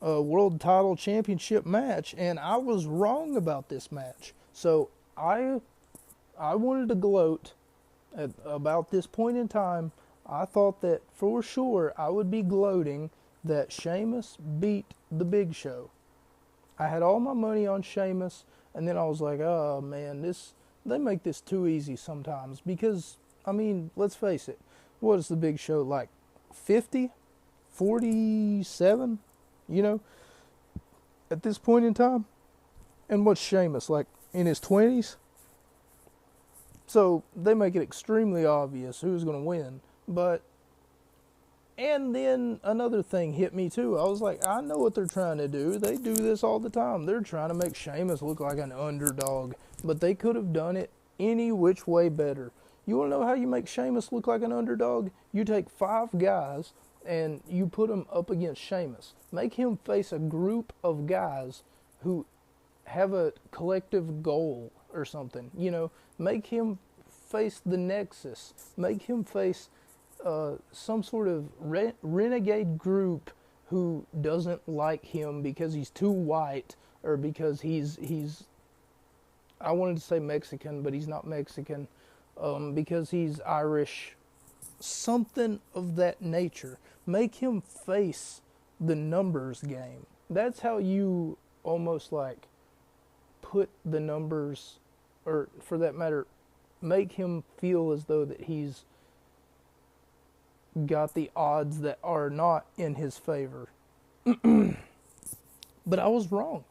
Speaker 1: world title championship match, and I was wrong about this match. So I wanted to gloat at about this point in time. I thought that for sure I would be gloating that Sheamus beat the Big Show. I had all my money on Sheamus, and then I was like, oh man, they make this too easy sometimes. Because, I mean, let's face it, what is the Big Show, like 50? 47? You know, at this point in time? And what's Sheamus, like in his 20s? So they make it extremely obvious who's going to win. And then another thing hit me too. I was like, I know what they're trying to do. They do this all the time. They're trying to make Sheamus look like an underdog. But they could have done it any which way better. You want to know how you make Sheamus look like an underdog? You take 5 guys and you put them up against Sheamus. Make him face a group of guys who have a collective goal or something. You know, make him face the Nexus. Make him face some sort of renegade group who doesn't like him because he's too white, or because he's I wanted to say Mexican, but he's not Mexican, because he's Irish, something of that nature. Make him face the numbers game. That's how you almost like put the numbers, or for that matter, make him feel as though that he's got the odds that are not in his favor. But I was wrong.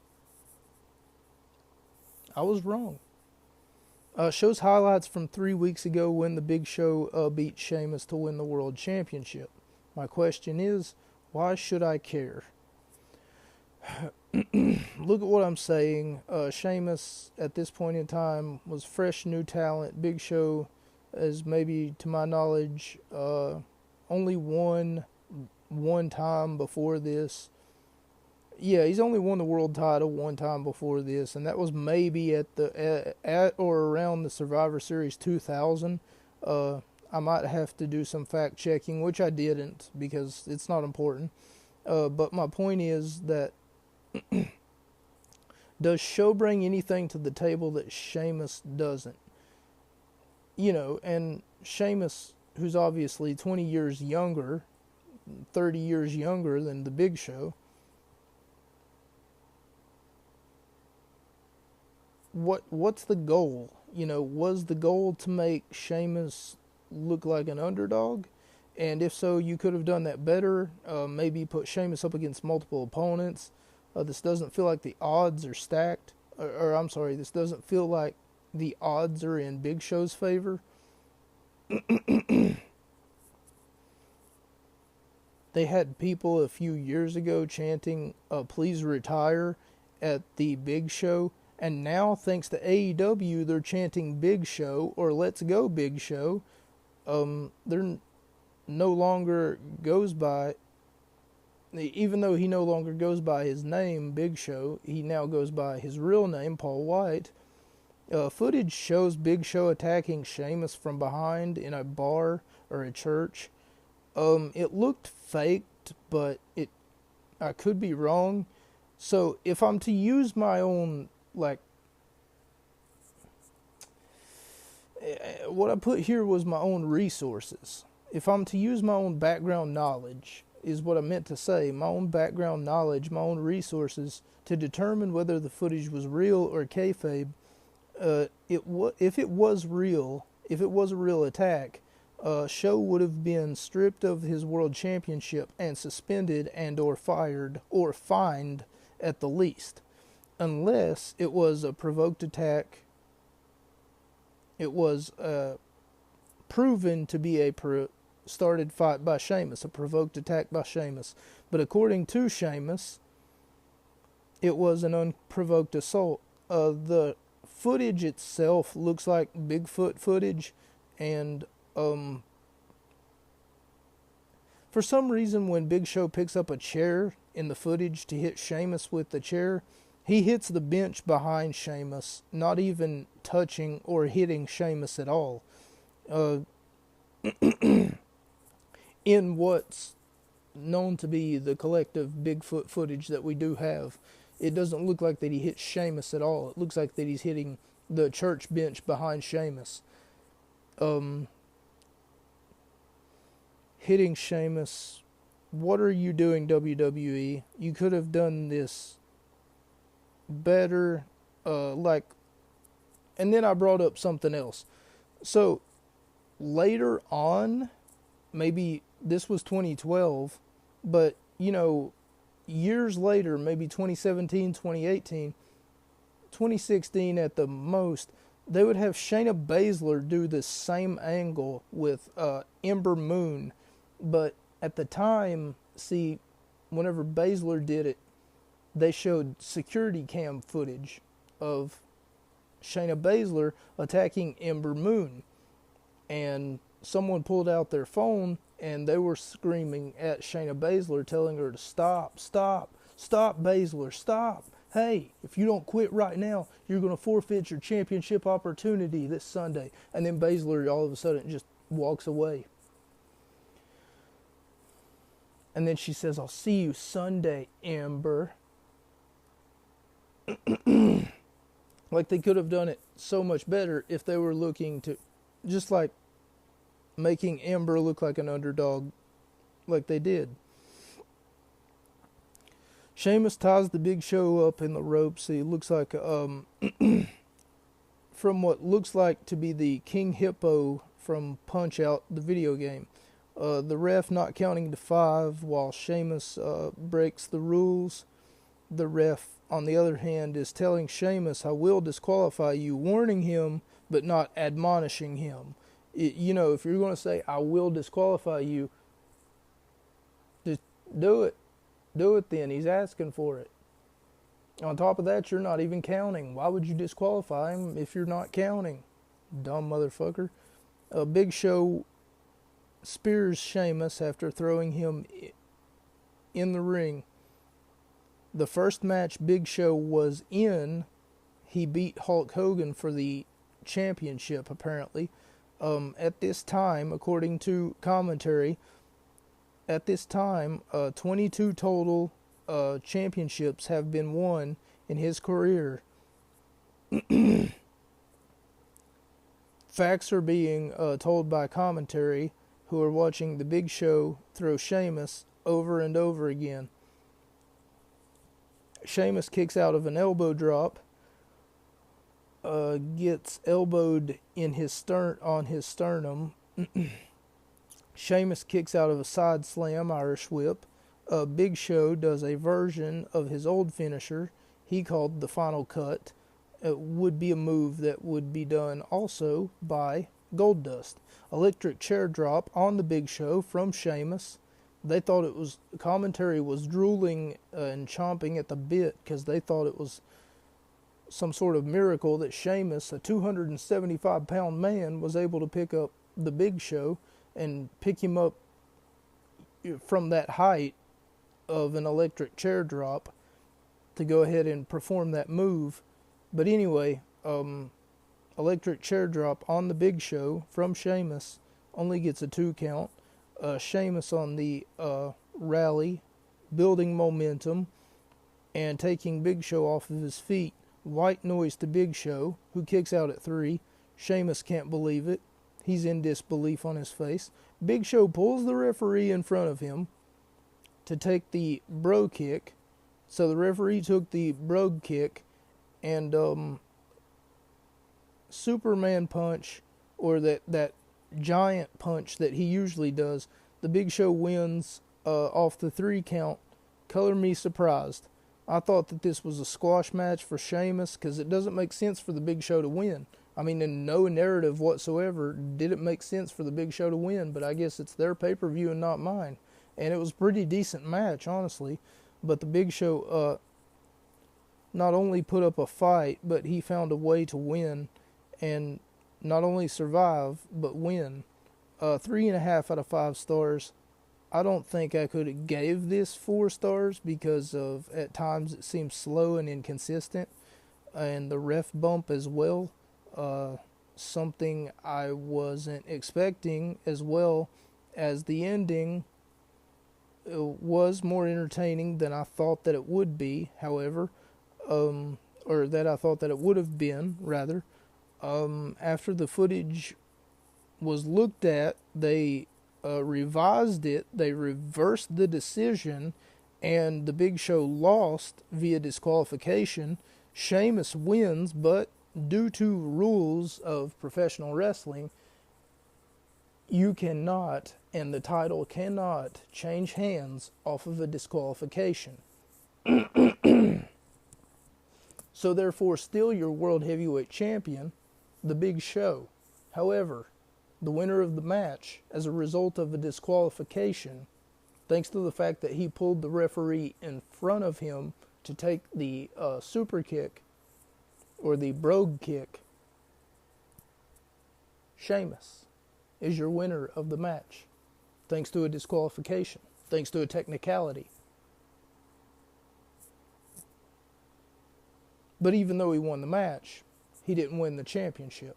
Speaker 1: Shows highlights from 3 weeks ago when the Big Show beat Sheamus to win the World Championship. My question is, why should I care? Look at what I'm saying. Sheamus, at this point in time, was fresh new talent. Big Show is, maybe to my knowledge, only won one time before this. Yeah, he's only won the world title one time before this, and that was maybe at or around the Survivor Series 2000. I might have to do some fact checking, which I didn't because it's not important. But my point is that does Show bring anything to the table that Sheamus doesn't? You know, and Sheamus, who's obviously 20 years younger, 30 years younger than the Big Show, what's the goal? You know, was the goal to make Sheamus look like an underdog? And if so, you could have done that better. Maybe put Sheamus up against multiple opponents. This doesn't feel like the odds are stacked. Or I'm sorry, this doesn't feel like the odds are in Big Show's favor. They had people a few years ago chanting, please retire, at the Big Show. And now, thanks to AEW, they're chanting Big Show or Let's Go Big Show. They're no longer goes by, even though he no longer goes by his name, Big Show, he now goes by his real name, Paul White. Footage shows Big Show attacking Sheamus from behind in a bar or a church. It looked faked, but I could be wrong. So if I'm to use my own, what I put here was my own resources. If I'm to use my own background knowledge, is what I meant to say, my own background knowledge, my own resources, to determine whether the footage was real or kayfabe, if it was a real attack, Show would have been stripped of his world championship and suspended and or fired or fined at the least. Unless it was a provoked attack. It was proven to be a started fight by Sheamus, a provoked attack by Sheamus. But according to Sheamus, it was an unprovoked assault. The footage itself looks like Bigfoot footage, and for some reason when Big Show picks up a chair in the footage to hit Sheamus with the chair, he hits the bench behind Sheamus, not even touching or hitting Sheamus at all. In what's known to be the collective Bigfoot footage that we do have, it doesn't look like that he hit Sheamus at all. It looks like that he's hitting the church bench behind Sheamus. Hitting Sheamus. What are you doing, WWE? You could have done this better. And then I brought up something else. So later on, maybe this was 2012, but years later, maybe 2017, 2018, 2016 at the most, they would have Shayna Baszler do the same angle with Ember Moon. But at the time, see, whenever Baszler did it, they showed security cam footage of Shayna Baszler attacking Ember Moon. And someone pulled out their phone and they were screaming at Shayna Baszler, telling her to stop, Baszler, stop. Hey, if you don't quit right now, you're going to forfeit your championship opportunity this Sunday. And then Baszler all of a sudden just walks away. And then she says, I'll see you Sunday, Ember. Like, they could have done it so much better if they were looking to, just like making Ember look like an underdog like they did. Sheamus ties the Big Show up in the ropes. He looks like, from what looks like to be the King Hippo from Punch-Out, the video game. The ref not counting to 5 while Sheamus breaks the rules. The ref, on the other hand, is telling Sheamus, I will disqualify you, warning him, but not admonishing him. If you're going to say, I will disqualify you, just do it. Do it then. He's asking for it. On top of that, you're not even counting. Why would you disqualify him if you're not counting? Dumb motherfucker. Big Show spears Sheamus after throwing him in the ring. The first match Big Show was in, he beat Hulk Hogan for the championship, apparently. At this time, according to commentary, 22 total championships have been won in his career. Facts are being told by commentary who are watching the Big Show throw Sheamus over and over again. Sheamus kicks out of an elbow drop, gets elbowed in on his sternum. Sheamus kicks out of a side slam, Irish whip. Big Show does a version of his old finisher he called the Final Cut. It would be a move that would be done also by Goldust. Electric chair drop on the Big Show from Sheamus. They thought it was, commentary was drooling and chomping at the bit because they thought it was some sort of miracle that Sheamus, a 275-pound man, was able to pick up the Big Show and pick him up from that height of an electric chair drop to go ahead and perform that move. But anyway, electric chair drop on the Big Show from Sheamus only gets a 2 count. Sheamus on the rally, building momentum and taking Big Show off of his feet. White noise to Big Show, who kicks out at 3. Sheamus can't believe it. He's in disbelief on his face. Big Show pulls the referee in front of him to take the bro kick. So the referee took the bro kick and Superman punch, or that giant punch that he usually does. The Big Show wins off the 3 count. Color me surprised. I thought that this was a squash match for Sheamus because it doesn't make sense for the Big Show to win. I mean, in no narrative whatsoever did it make sense for the Big Show to win, but I guess it's their pay-per-view and not mine. And it was a pretty decent match, honestly. But the Big Show not only put up a fight, but he found a way to win and not only survive, but win. 3.5 out of 5 stars. I don't think I could have gave this 4 stars because of, at times, it seems slow and inconsistent. And the ref bump as well. Something I wasn't expecting, as well as the ending was more entertaining than I thought that it would be, however, or that I thought that it would have been, rather. After the footage was looked at, they revised it, they reversed the decision, and the Big Show lost via disqualification. Sheamus wins, but due to rules of professional wrestling, you cannot, and the title cannot, change hands off of a disqualification. So therefore, still your World Heavyweight Champion, the Big Show. However, the winner of the match, as a result of a disqualification, thanks to the fact that he pulled the referee in front of him to take the super kick, or the brogue kick, Sheamus is your winner of the match, thanks to a disqualification, thanks to a technicality. But even though he won the match, he didn't win the championship.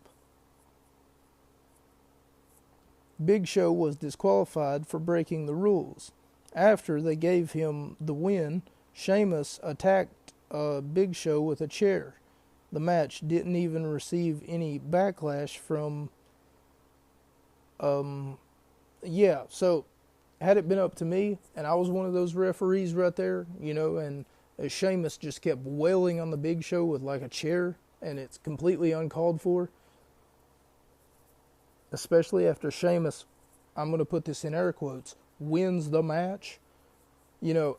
Speaker 1: Big Show was disqualified for breaking the rules. After they gave him the win, Sheamus attacked Big Show with a chair. The match didn't even receive any backlash from... so had it been up to me, and I was one of those referees right there, and Sheamus just kept wailing on the Big Show with like a chair, and it's completely uncalled for, especially after Sheamus, I'm going to put this in air quotes, wins the match,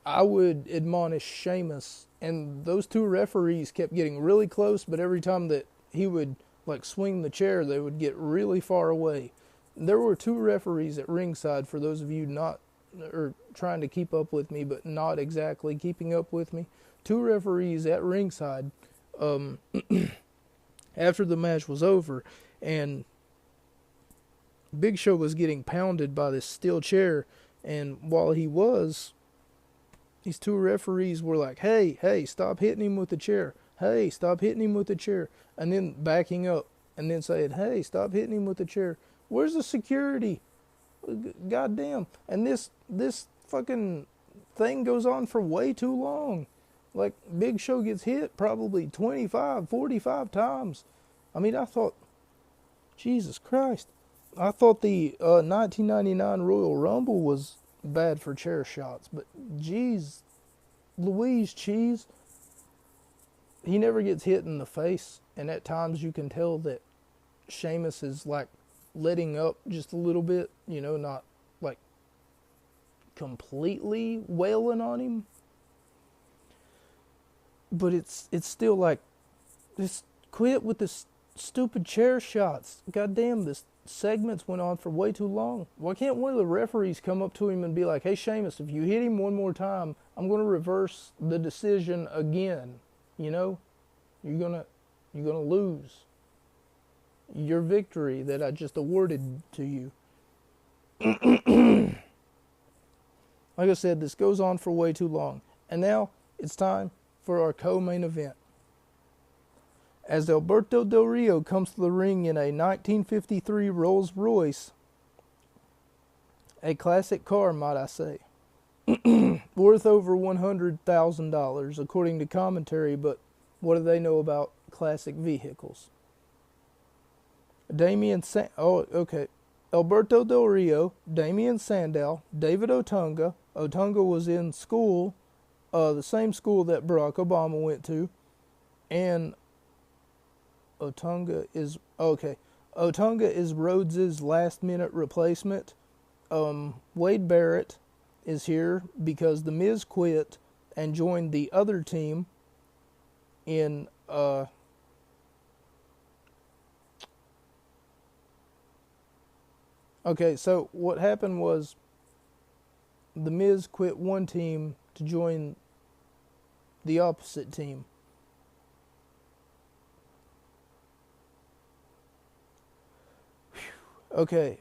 Speaker 1: I would admonish Sheamus, and those two referees kept getting really close, but every time that he would like swing the chair, they would get really far away. There were two referees at ringside, for those of you not or trying to keep up with me, but not exactly keeping up with me. Two referees at ringside after the match was over, and Big Show was getting pounded by this steel chair, and while he was, these two referees were like, hey, stop hitting him with the chair. Hey, stop hitting him with the chair. And then backing up and then saying, hey, stop hitting him with the chair. Where's the security? Goddamn. And this fucking thing goes on for way too long. Like, Big Show gets hit probably 25, 45 times. I mean, I thought, Jesus Christ. I thought the 1999 Royal Rumble was bad for chair shots, but geez, Louise cheese. He never gets hit in the face, and at times you can tell that Sheamus is like letting up just a little bit, not like completely wailing on him. But it's still like, just quit with this stupid chair shots. Goddamn, this segments went on for way too long. Why can't one of the referees come up to him and be like, hey Sheamus, if you hit him one more time, I'm going to reverse the decision again. You're gonna lose your victory that I just awarded to you. Like I said, this goes on for way too long. And now it's time for our co-main event. As Alberto Del Rio comes to the ring in a 1953 Rolls-Royce, a classic car, might I say, worth over $100,000 according to commentary, but what do they know about classic vehicles? Alberto Del Rio, Damien Sandow, David Otunga. Otunga was in school, the same school that Barack Obama went to, and Otunga is Rhodes' last-minute replacement. Wade Barrett is here because The Miz quit and joined the other team in so what happened was The Miz quit one team to join the opposite team. Okay.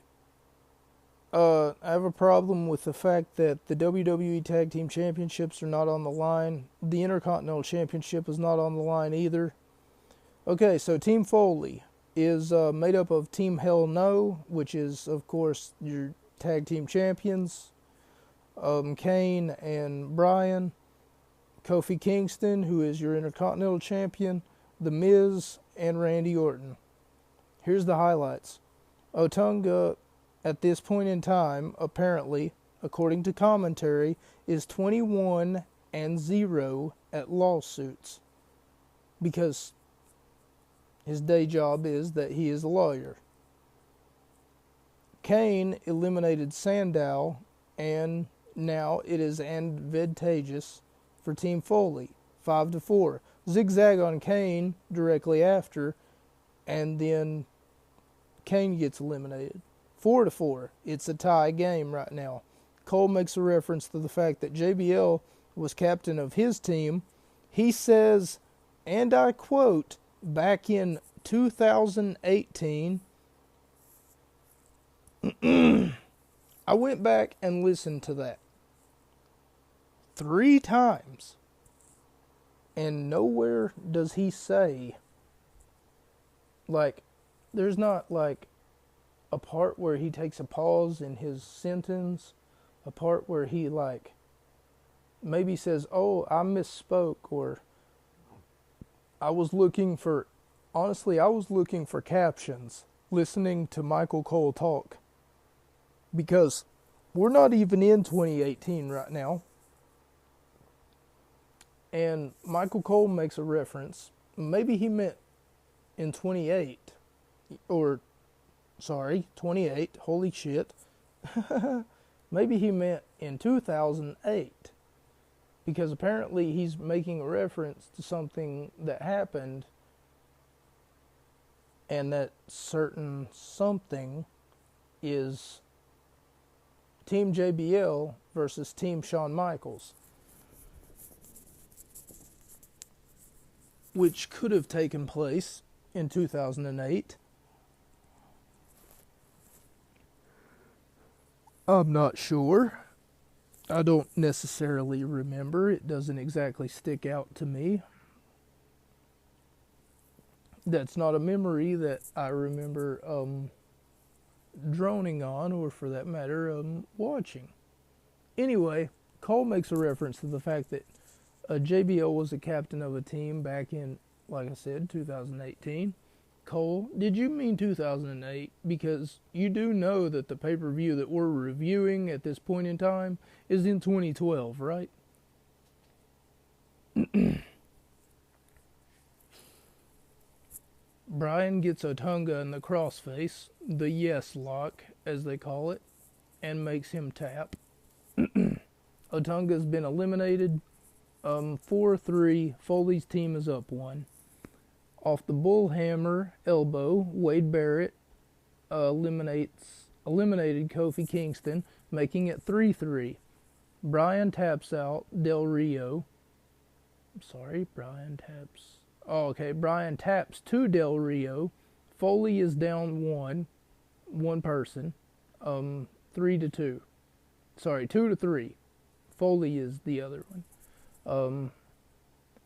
Speaker 1: I have a problem with the fact that the WWE Tag Team Championships are not on the line. The Intercontinental Championship is not on the line either. Okay, so Team Foley is made up of Team Hell No, which is, of course, your Tag Team Champions. Kane and Bryan, Kofi Kingston, who is your Intercontinental Champion, The Miz, and Randy Orton. Here's the highlights. Otunga, at this point in time, apparently, according to commentary, is 21-0 at lawsuits because his day job is that he is a lawyer. Kane eliminated Sandow, and now it is advantageous for Team Foley, 5-4. Zigzag on Kane directly after, and then Kane gets eliminated. 4-4. It's a tie game right now. Cole makes a reference to the fact that JBL was captain of his team. He says, and I quote, back in 2018, I went back and listened to that 3 times, and nowhere does he say, like, there's not like a part where he takes a pause in his sentence, a part where he like maybe says, oh, I misspoke, or I was looking for captions listening to Michael Cole talk, because we're not even in 2018 right now. And Michael Cole makes a reference, maybe he meant in 28, holy shit. Maybe he meant in 2008, because apparently he's making a reference to something that happened, and that certain something is Team JBL versus Team Shawn Michaels, which could have taken place in 2008. I'm not sure. I don't necessarily remember. It doesn't exactly stick out to me. That's not a memory that I remember droning on, or for that matter, watching. Anyway, Cole makes a reference to the fact that JBL was the captain of a team back in, like I said, 2018. Cole, did you mean 2008? Because you do know that the pay-per-view that we're reviewing at this point in time is in 2012, right? Bryan gets Otunga in the crossface, the yes lock, as they call it, and makes him tap. Otunga's been eliminated. 4-3, Foley's team is up 1. Off the bullhammer elbow, Wade Barrett eliminated Kofi Kingston, making it 3-3. Bryan taps out Del Rio. Bryan taps to Del Rio. Foley is down one person, 3-2. 2-3. Foley is the other one.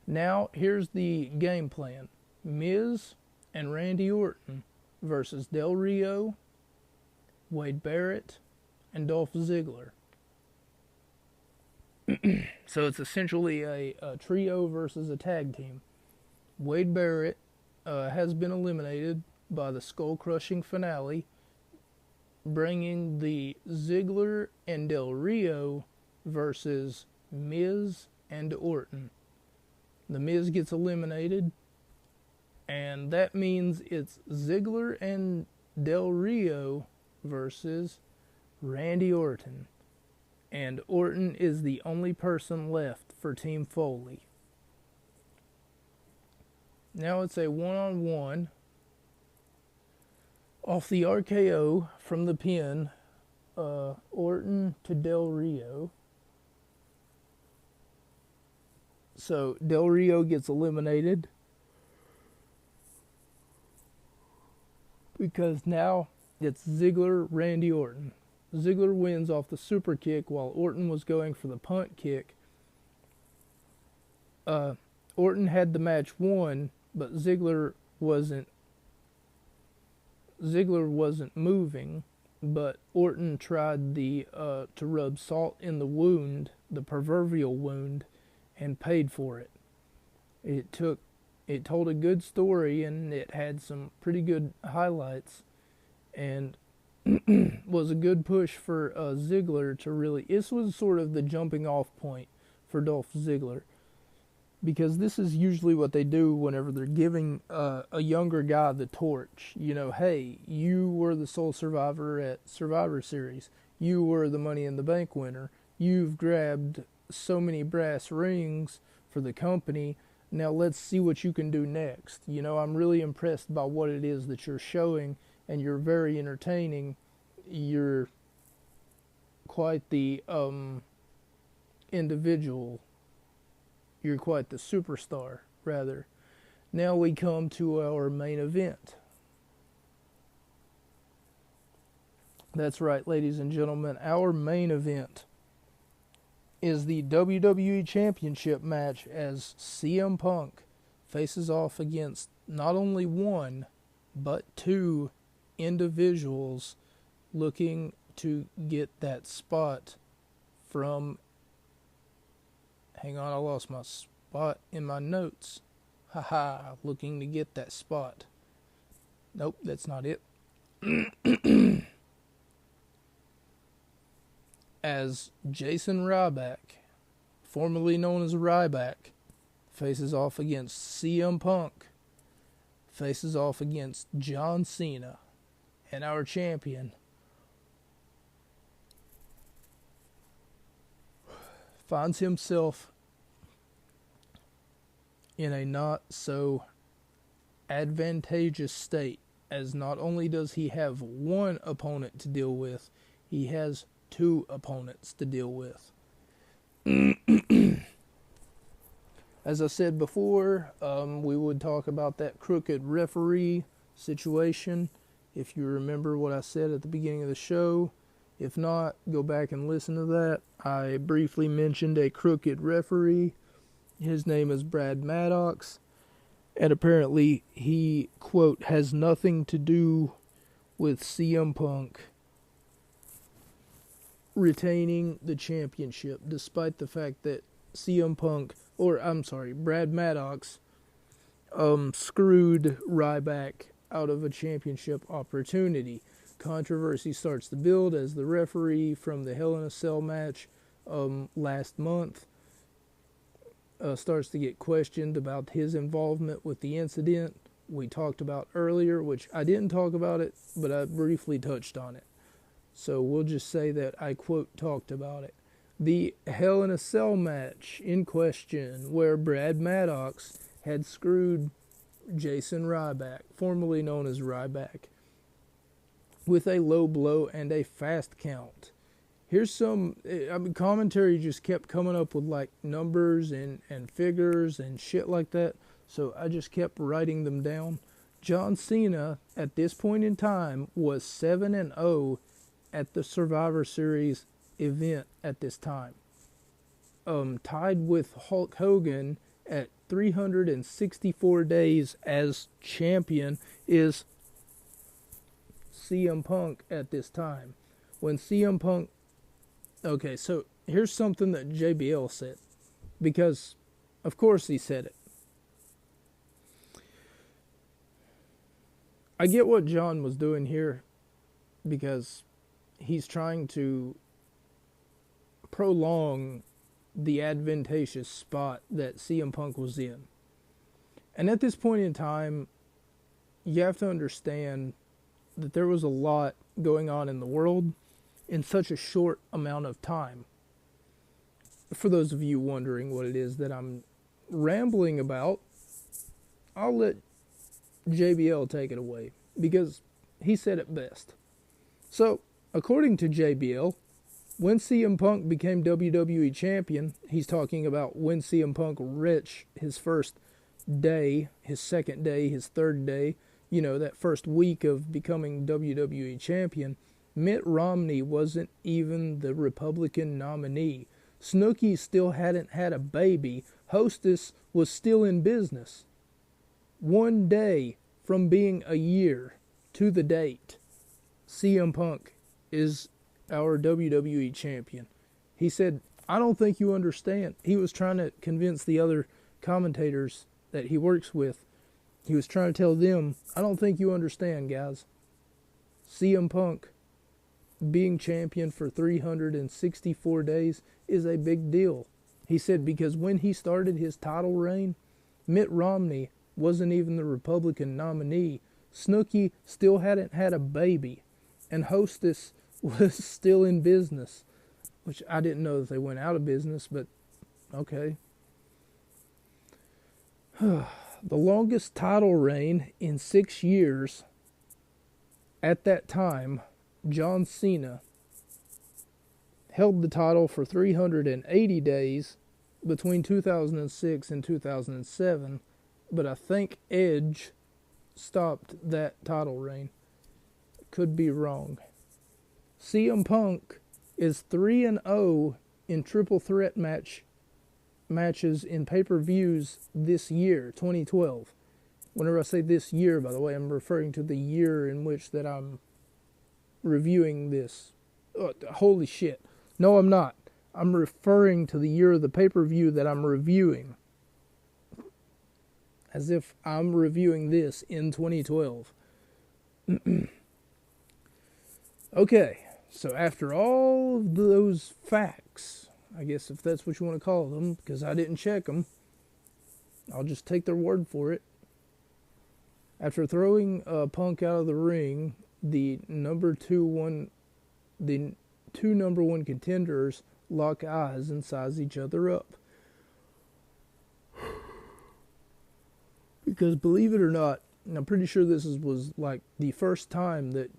Speaker 1: Now here's the game plan. Miz and Randy Orton versus Del Rio, Wade Barrett, and Dolph Ziggler. So it's essentially a trio versus a tag team. Wade Barrett has been eliminated by the skull-crushing finale, bringing the Ziggler and Del Rio versus Miz and Orton. The Miz gets eliminated, and that means it's Ziggler and Del Rio versus Randy Orton. And Orton is the only person left for Team Foley. Now it's a one-on-one. Off the RKO from the pin, Orton to Del Rio. So Del Rio gets eliminated, because now it's Ziggler, Randy Orton. Ziggler wins off the super kick while Orton was going for the punt kick. Orton had the match won, but Ziggler wasn't moving, but Orton tried to rub salt in the wound, the proverbial wound, and paid for it. It told a good story, and it had some pretty good highlights, and was a good push for Ziggler to really. This was sort of the jumping off point for Dolph Ziggler, because this is usually what they do whenever they're giving a younger guy the torch. You know, hey, you were the sole survivor at Survivor Series. You were the Money in the Bank winner. You've grabbed so many brass rings for the company. Now let's see what you can do next. You know, I'm really impressed by what it is that you're showing, and you're very entertaining. You're quite the individual. You're quite the superstar, rather. Now we come to our main event. That's right, ladies and gentlemen. Our main event is the WWE Championship match, as CM Punk faces off against not only one, but two individuals looking to get that spot from... Hang on, I lost my spot in my notes. Haha, looking to get that spot. Nope, that's not it. As Jason Ryback, formerly known as Ryback, faces off against CM Punk, faces off against John Cena, and our champion finds himself in a not so advantageous state, as not only does he have one opponent to deal with, he has two opponents to deal with. As I said before, we would talk about that crooked referee situation, if you remember what I said at the beginning of the show. If not, go back and listen to that. I briefly mentioned a crooked referee. His name is Brad Maddox, and apparently he, quote, has nothing to do with CM Punk retaining the championship, despite the fact that Brad Maddox screwed Ryback out of a championship opportunity. Controversy starts to build as the referee from the Hell in a Cell match last month starts to get questioned about his involvement with the incident we talked about earlier, which I didn't talk about it, but I briefly touched on it. So we'll just say that I, quote, talked about it. The Hell in a Cell match in question, where Brad Maddox had screwed Jason Ryback, formerly known as Ryback, with a low blow and a fast count. Here's some, commentary just kept coming up with like numbers and figures and shit like that, so I just kept writing them down. John Cena, at this point in time, was 7-0 at the Survivor Series event at this time. Tied with Hulk Hogan at 364 days as champion is CM Punk at this time. When CM Punk... Okay, so here's something that JBL said, because of course he said it. I get what John was doing here, because he's trying to prolong the advantageous spot that CM Punk was in. And at this point in time, you have to understand that there was a lot going on in the world in such a short amount of time. For those of you wondering what it is that I'm rambling about, I'll let JBL take it away, because he said it best. So, according to JBL, when CM Punk became WWE Champion, he's talking about when CM Punk reached his first day, his second day, his third day, you know, that first week of becoming WWE Champion, Mitt Romney wasn't even the Republican nominee. Snooki still hadn't had a baby. Hostess was still in business. One day from being a year to the date, CM Punk is our WWE champion. He said, I don't think you understand. He was trying to convince the other commentators that he works with. He was trying to tell them, I don't think you understand, guys. CM Punk being champion for 364 days is a big deal. He said because when he started his title reign, Mitt Romney wasn't even the Republican nominee. Snooki still hadn't had a baby. And Hostess was still in business. Which I didn't know that they went out of business, but okay. The longest title reign in 6 years. At that time, John Cena held the title for 380 days between 2006 and 2007, but I think Edge stopped that title reign. Could be wrong. CM Punk is 3-0 in triple threat matches in pay-per-views this year, 2012. Whenever I say this year, by the way, I'm referring to the year in which that I'm reviewing this. Oh, holy shit. No, I'm not. I'm referring to the year of the pay-per-view that I'm reviewing. As if I'm reviewing this in 2012. Okay, so after all of those facts, I guess if that's what you want to call them, because I didn't check them, I'll just take their word for it. After throwing Punk out of the ring, the two number one contenders lock eyes and size each other up. Because believe it or not, I'm pretty sure this was like the first time that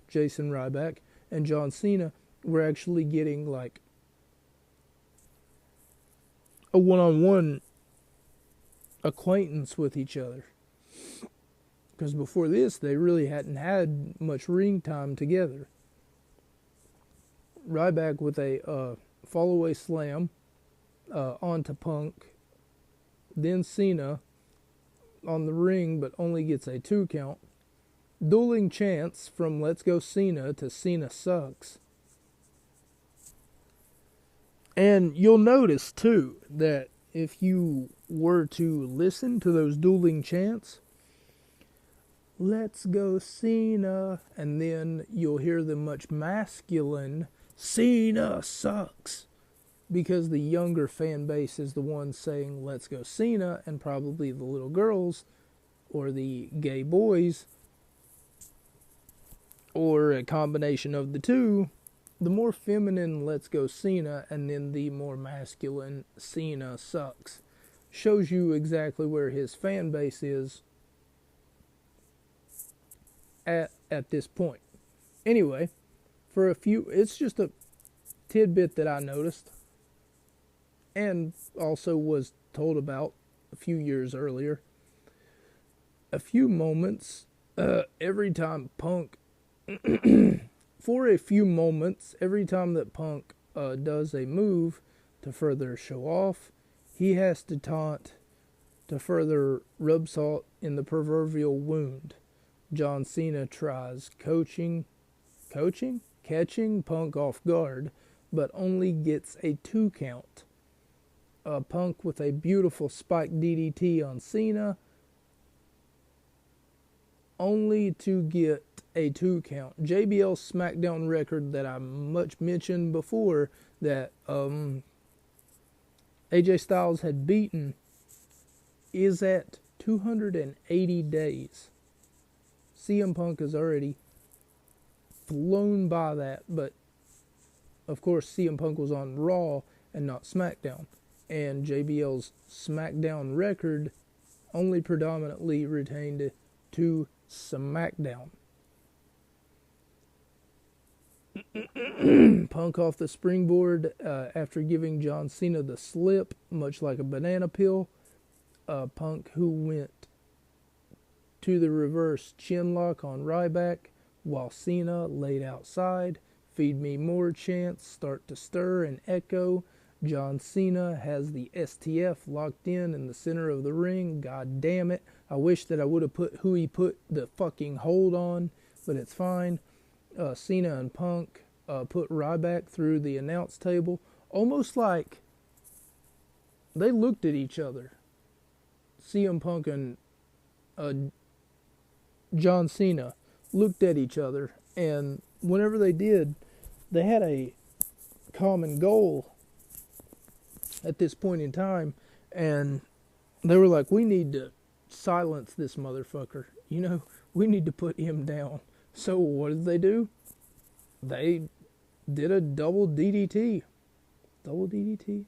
Speaker 1: Jason Ryback, and John Cena were actually getting like a one-on-one acquaintance with each other. Because before this, they really hadn't had much ring time together. Ryback with a fall-away slam onto Punk. Then Cena on the ring, but only gets a 2 count. Dueling chants from Let's Go Cena to Cena Sucks. And you'll notice, too, that if you were to listen to those dueling chants, Let's Go Cena, and then you'll hear the much masculine Cena Sucks, because the younger fan base is the one saying Let's Go Cena, and probably the little girls or the gay boys, or a combination of the two, the more feminine Let's Go Cena, and then the more masculine Cena Sucks. Shows you exactly where his fan base is at this point. Anyway, it's just a tidbit that I noticed, and also was told about a few years earlier. A few moments, every time Punk for a few moments, every time that Punk does a move to further show off, he has to taunt to further rub salt in the proverbial wound. John Cena tries catching Punk off guard, but only gets a 2 count. Punk with a beautiful spike DDT on Cena, only to get a 2 count. JBL's SmackDown record that I much mentioned before that AJ Styles had beaten is at 280 days. CM Punk has already flown by that, but of course CM Punk was on Raw and not SmackDown, and JBL's SmackDown record only predominantly retained to SmackDown. Punk off the springboard after giving John Cena the slip, much like a banana peel. Punk, who went to the reverse chin lock on Ryback, while Cena laid outside. Feed me more chants start to stir and echo. John Cena has the STF locked in the center of the ring. God damn it. I wish that I would have put who he put the fucking hold on, but it's fine. Cena and Punk put Ryback through the announce table, almost like they looked at each other. CM Punk and uh, John Cena looked at each other, and whenever they did, they had a common goal at this point in time, and they were like, we need to silence this motherfucker. You know, we need to put him down. So what did they do? They did a double DDT. Double DDT?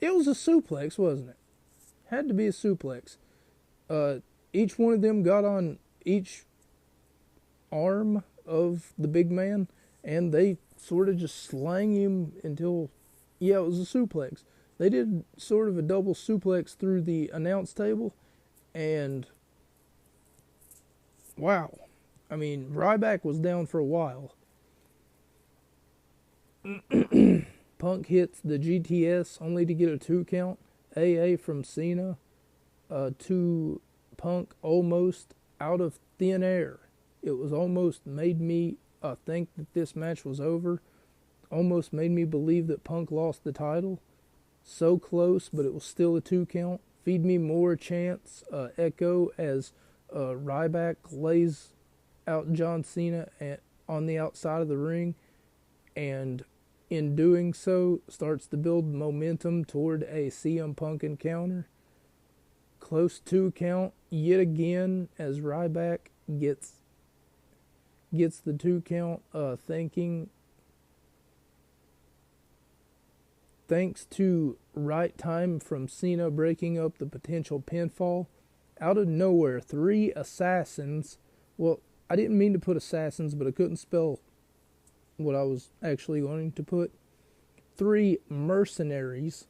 Speaker 1: It was a suplex, wasn't it? Had to be a suplex. Each one of them got on each arm of the big man, and they sort of just slang him until, yeah, it was a suplex. They did sort of a double suplex through the announce table, and wow. I mean, Ryback was down for a while. Punk hits the GTS only to get a 2 count. AA from Cena to Punk almost out of thin air. It was almost made me think that this match was over. Almost made me believe that Punk lost the title. So close, but it was still a 2 count. Feed me more chants. Echo as Ryback lays out John Cena on the outside of the ring, and in doing so starts to build momentum toward a CM Punk encounter. Close 2 count yet again as Ryback gets the 2 count, thanks to right time from Cena breaking up the potential pinfall. Out of nowhere, 3 assassins, well, I didn't mean to put assassins, but I couldn't spell what I was actually going to put. 3 mercenaries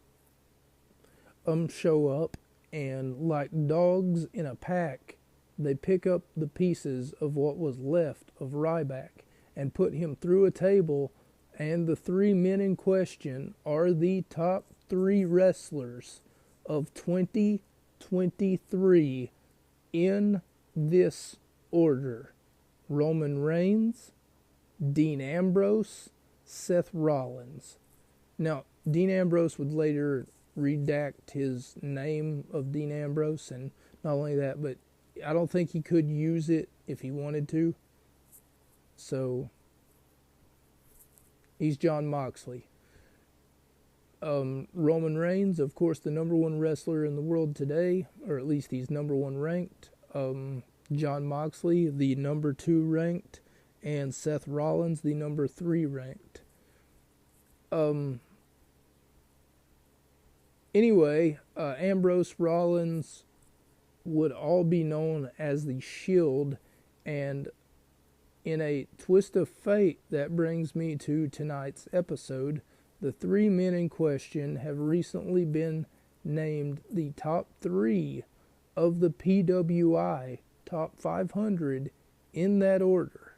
Speaker 1: show up, and like dogs in a pack, they pick up the pieces of what was left of Ryback and put him through a table, and the 3 men in question are the top 3 wrestlers of 2023 in this order: Roman Reigns, Dean Ambrose, Seth Rollins. Now, Dean Ambrose would later redact his name of Dean Ambrose, and not only that, but I don't think he could use it if he wanted to. So, he's Jon Moxley. Roman Reigns, of course, the number 1 wrestler in the world today, or at least he's number 1 ranked. Jon Moxley, the number 2 ranked, and Seth Rollins, the number 3 ranked. Anyway, Ambrose, Rollins would all be known as the Shield, and in a twist of fate that brings me to tonight's episode, the 3 men in question have recently been named the top 3 of the PWI Top 500 in that order: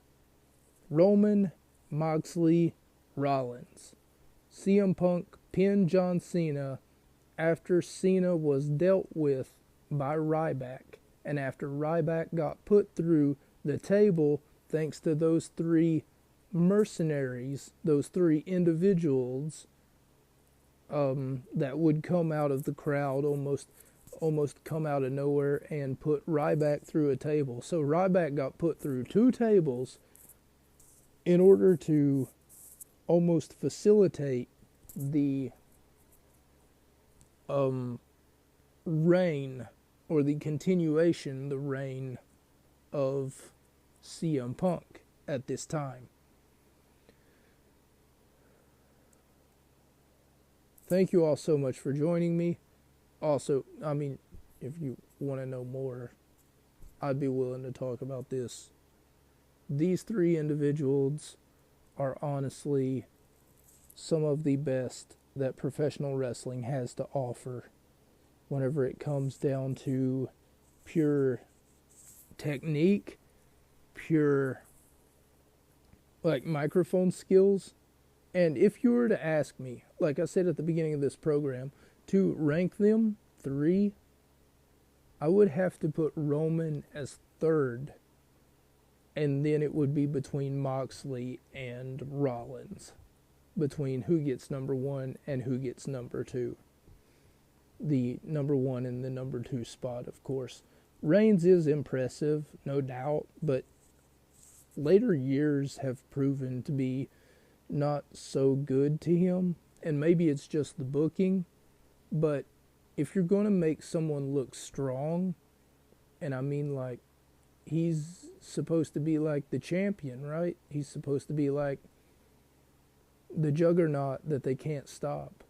Speaker 1: Roman, Moxley, Rollins. CM Punk pinned John Cena after Cena was dealt with by Ryback, and after Ryback got put through the table thanks to those 3 mercenaries, those 3 individuals that would come out of the crowd, almost come out of nowhere and put Ryback through a table. So Ryback got put through 2 tables in order to almost facilitate the reign, or the continuation, the reign of CM Punk at this time. Thank you all so much for joining me. Also, I mean, if you want to know more, I'd be willing to talk about this. These 3 individuals are honestly some of the best that professional wrestling has to offer whenever it comes down to pure technique, pure like microphone skills. And if you were to ask me, like I said at the beginning of this program, to rank them 3, I would have to put Roman as 3rd And then it would be between Moxley and Rollins, between who gets number 1 and who gets number 2. The number 1 and the number 2 spot, of course. Reigns is impressive, no doubt, but later years have proven to be not so good to him. And maybe it's just the booking, but if you're going to make someone look strong, and I mean like, he's supposed to be like the champion, right? He's supposed to be like the juggernaut that they can't stop.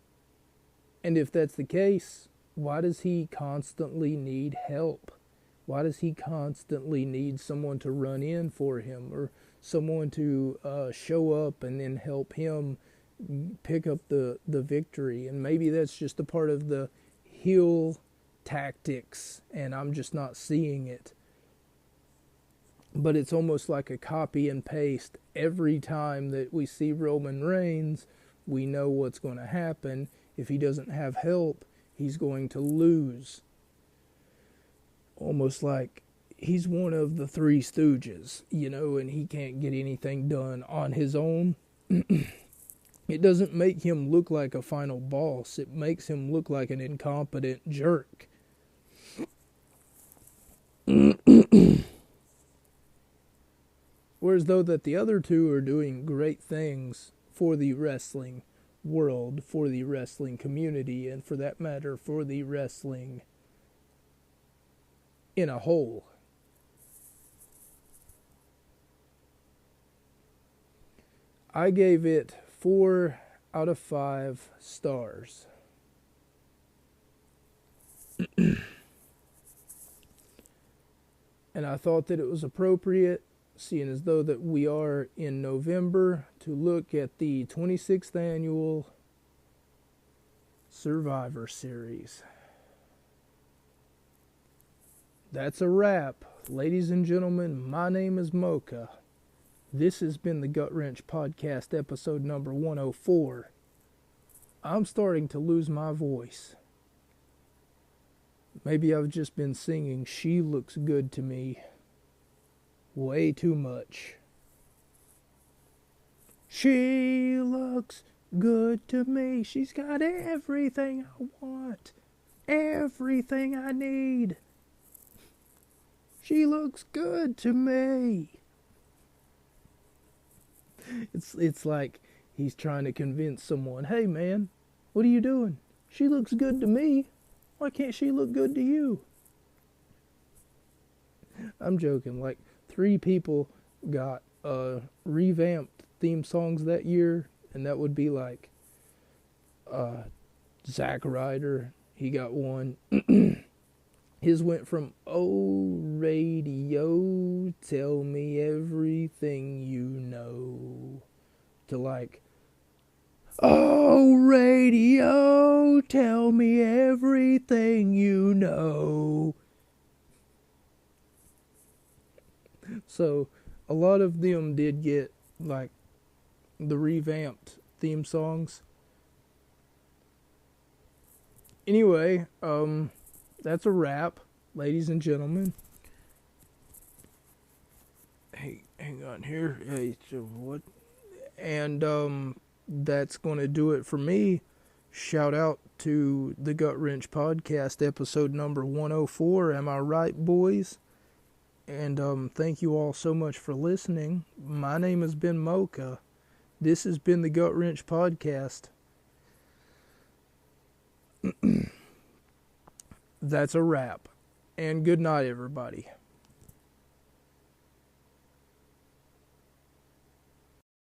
Speaker 1: And if that's the case, why does he constantly need help? Why does he constantly need someone to run in for him, or someone to show up and then help him pick up the victory? And maybe that's just a part of the heel tactics, and I'm just not seeing it. But it's almost like a copy and paste. Every time that we see Roman Reigns, we know what's going to happen. If he doesn't have help, he's going to lose. Almost like he's one of the Three Stooges, and he can't get anything done on his own. It doesn't make him look like a final boss. It makes him look like an incompetent jerk. Whereas though that the other two are doing great things for the wrestling world, for the wrestling community, and for that matter, for the wrestling in a whole. I gave it 4 out of 5 stars. And I thought that it was appropriate, seeing as though that we are in November, to look at the 26th annual Survivor Series. That's a wrap. Ladies and gentlemen, my name is Mocha. This has been the Gut Wrench Podcast, episode number 104. I'm starting to lose my voice. Maybe I've just been singing "She Looks Good to Me" way too much. She looks good to me. She's got everything I want, everything I need. She looks good to me. It's like he's trying to convince someone, hey man, what are you doing? She looks good to me. Why can't she look good to you? I'm joking. Like, 3 people got revamped theme songs that year, and that would be like Zack Ryder. He got one. His went from "Oh radio, tell me everything you know" to like, "Oh radio, tell me everything you know." So a lot of them did get like the revamped theme songs. Anyway, that's a wrap, ladies and gentlemen. Hey, hang on here. Hey, so what? And that's going to do it for me. Shout out to the Gut Wrench Podcast, episode number 104. Am I right, boys? And thank you all so much for listening. My name has been Mocha. This has been the Gut Wrench Podcast. That's a wrap. And good night, everybody.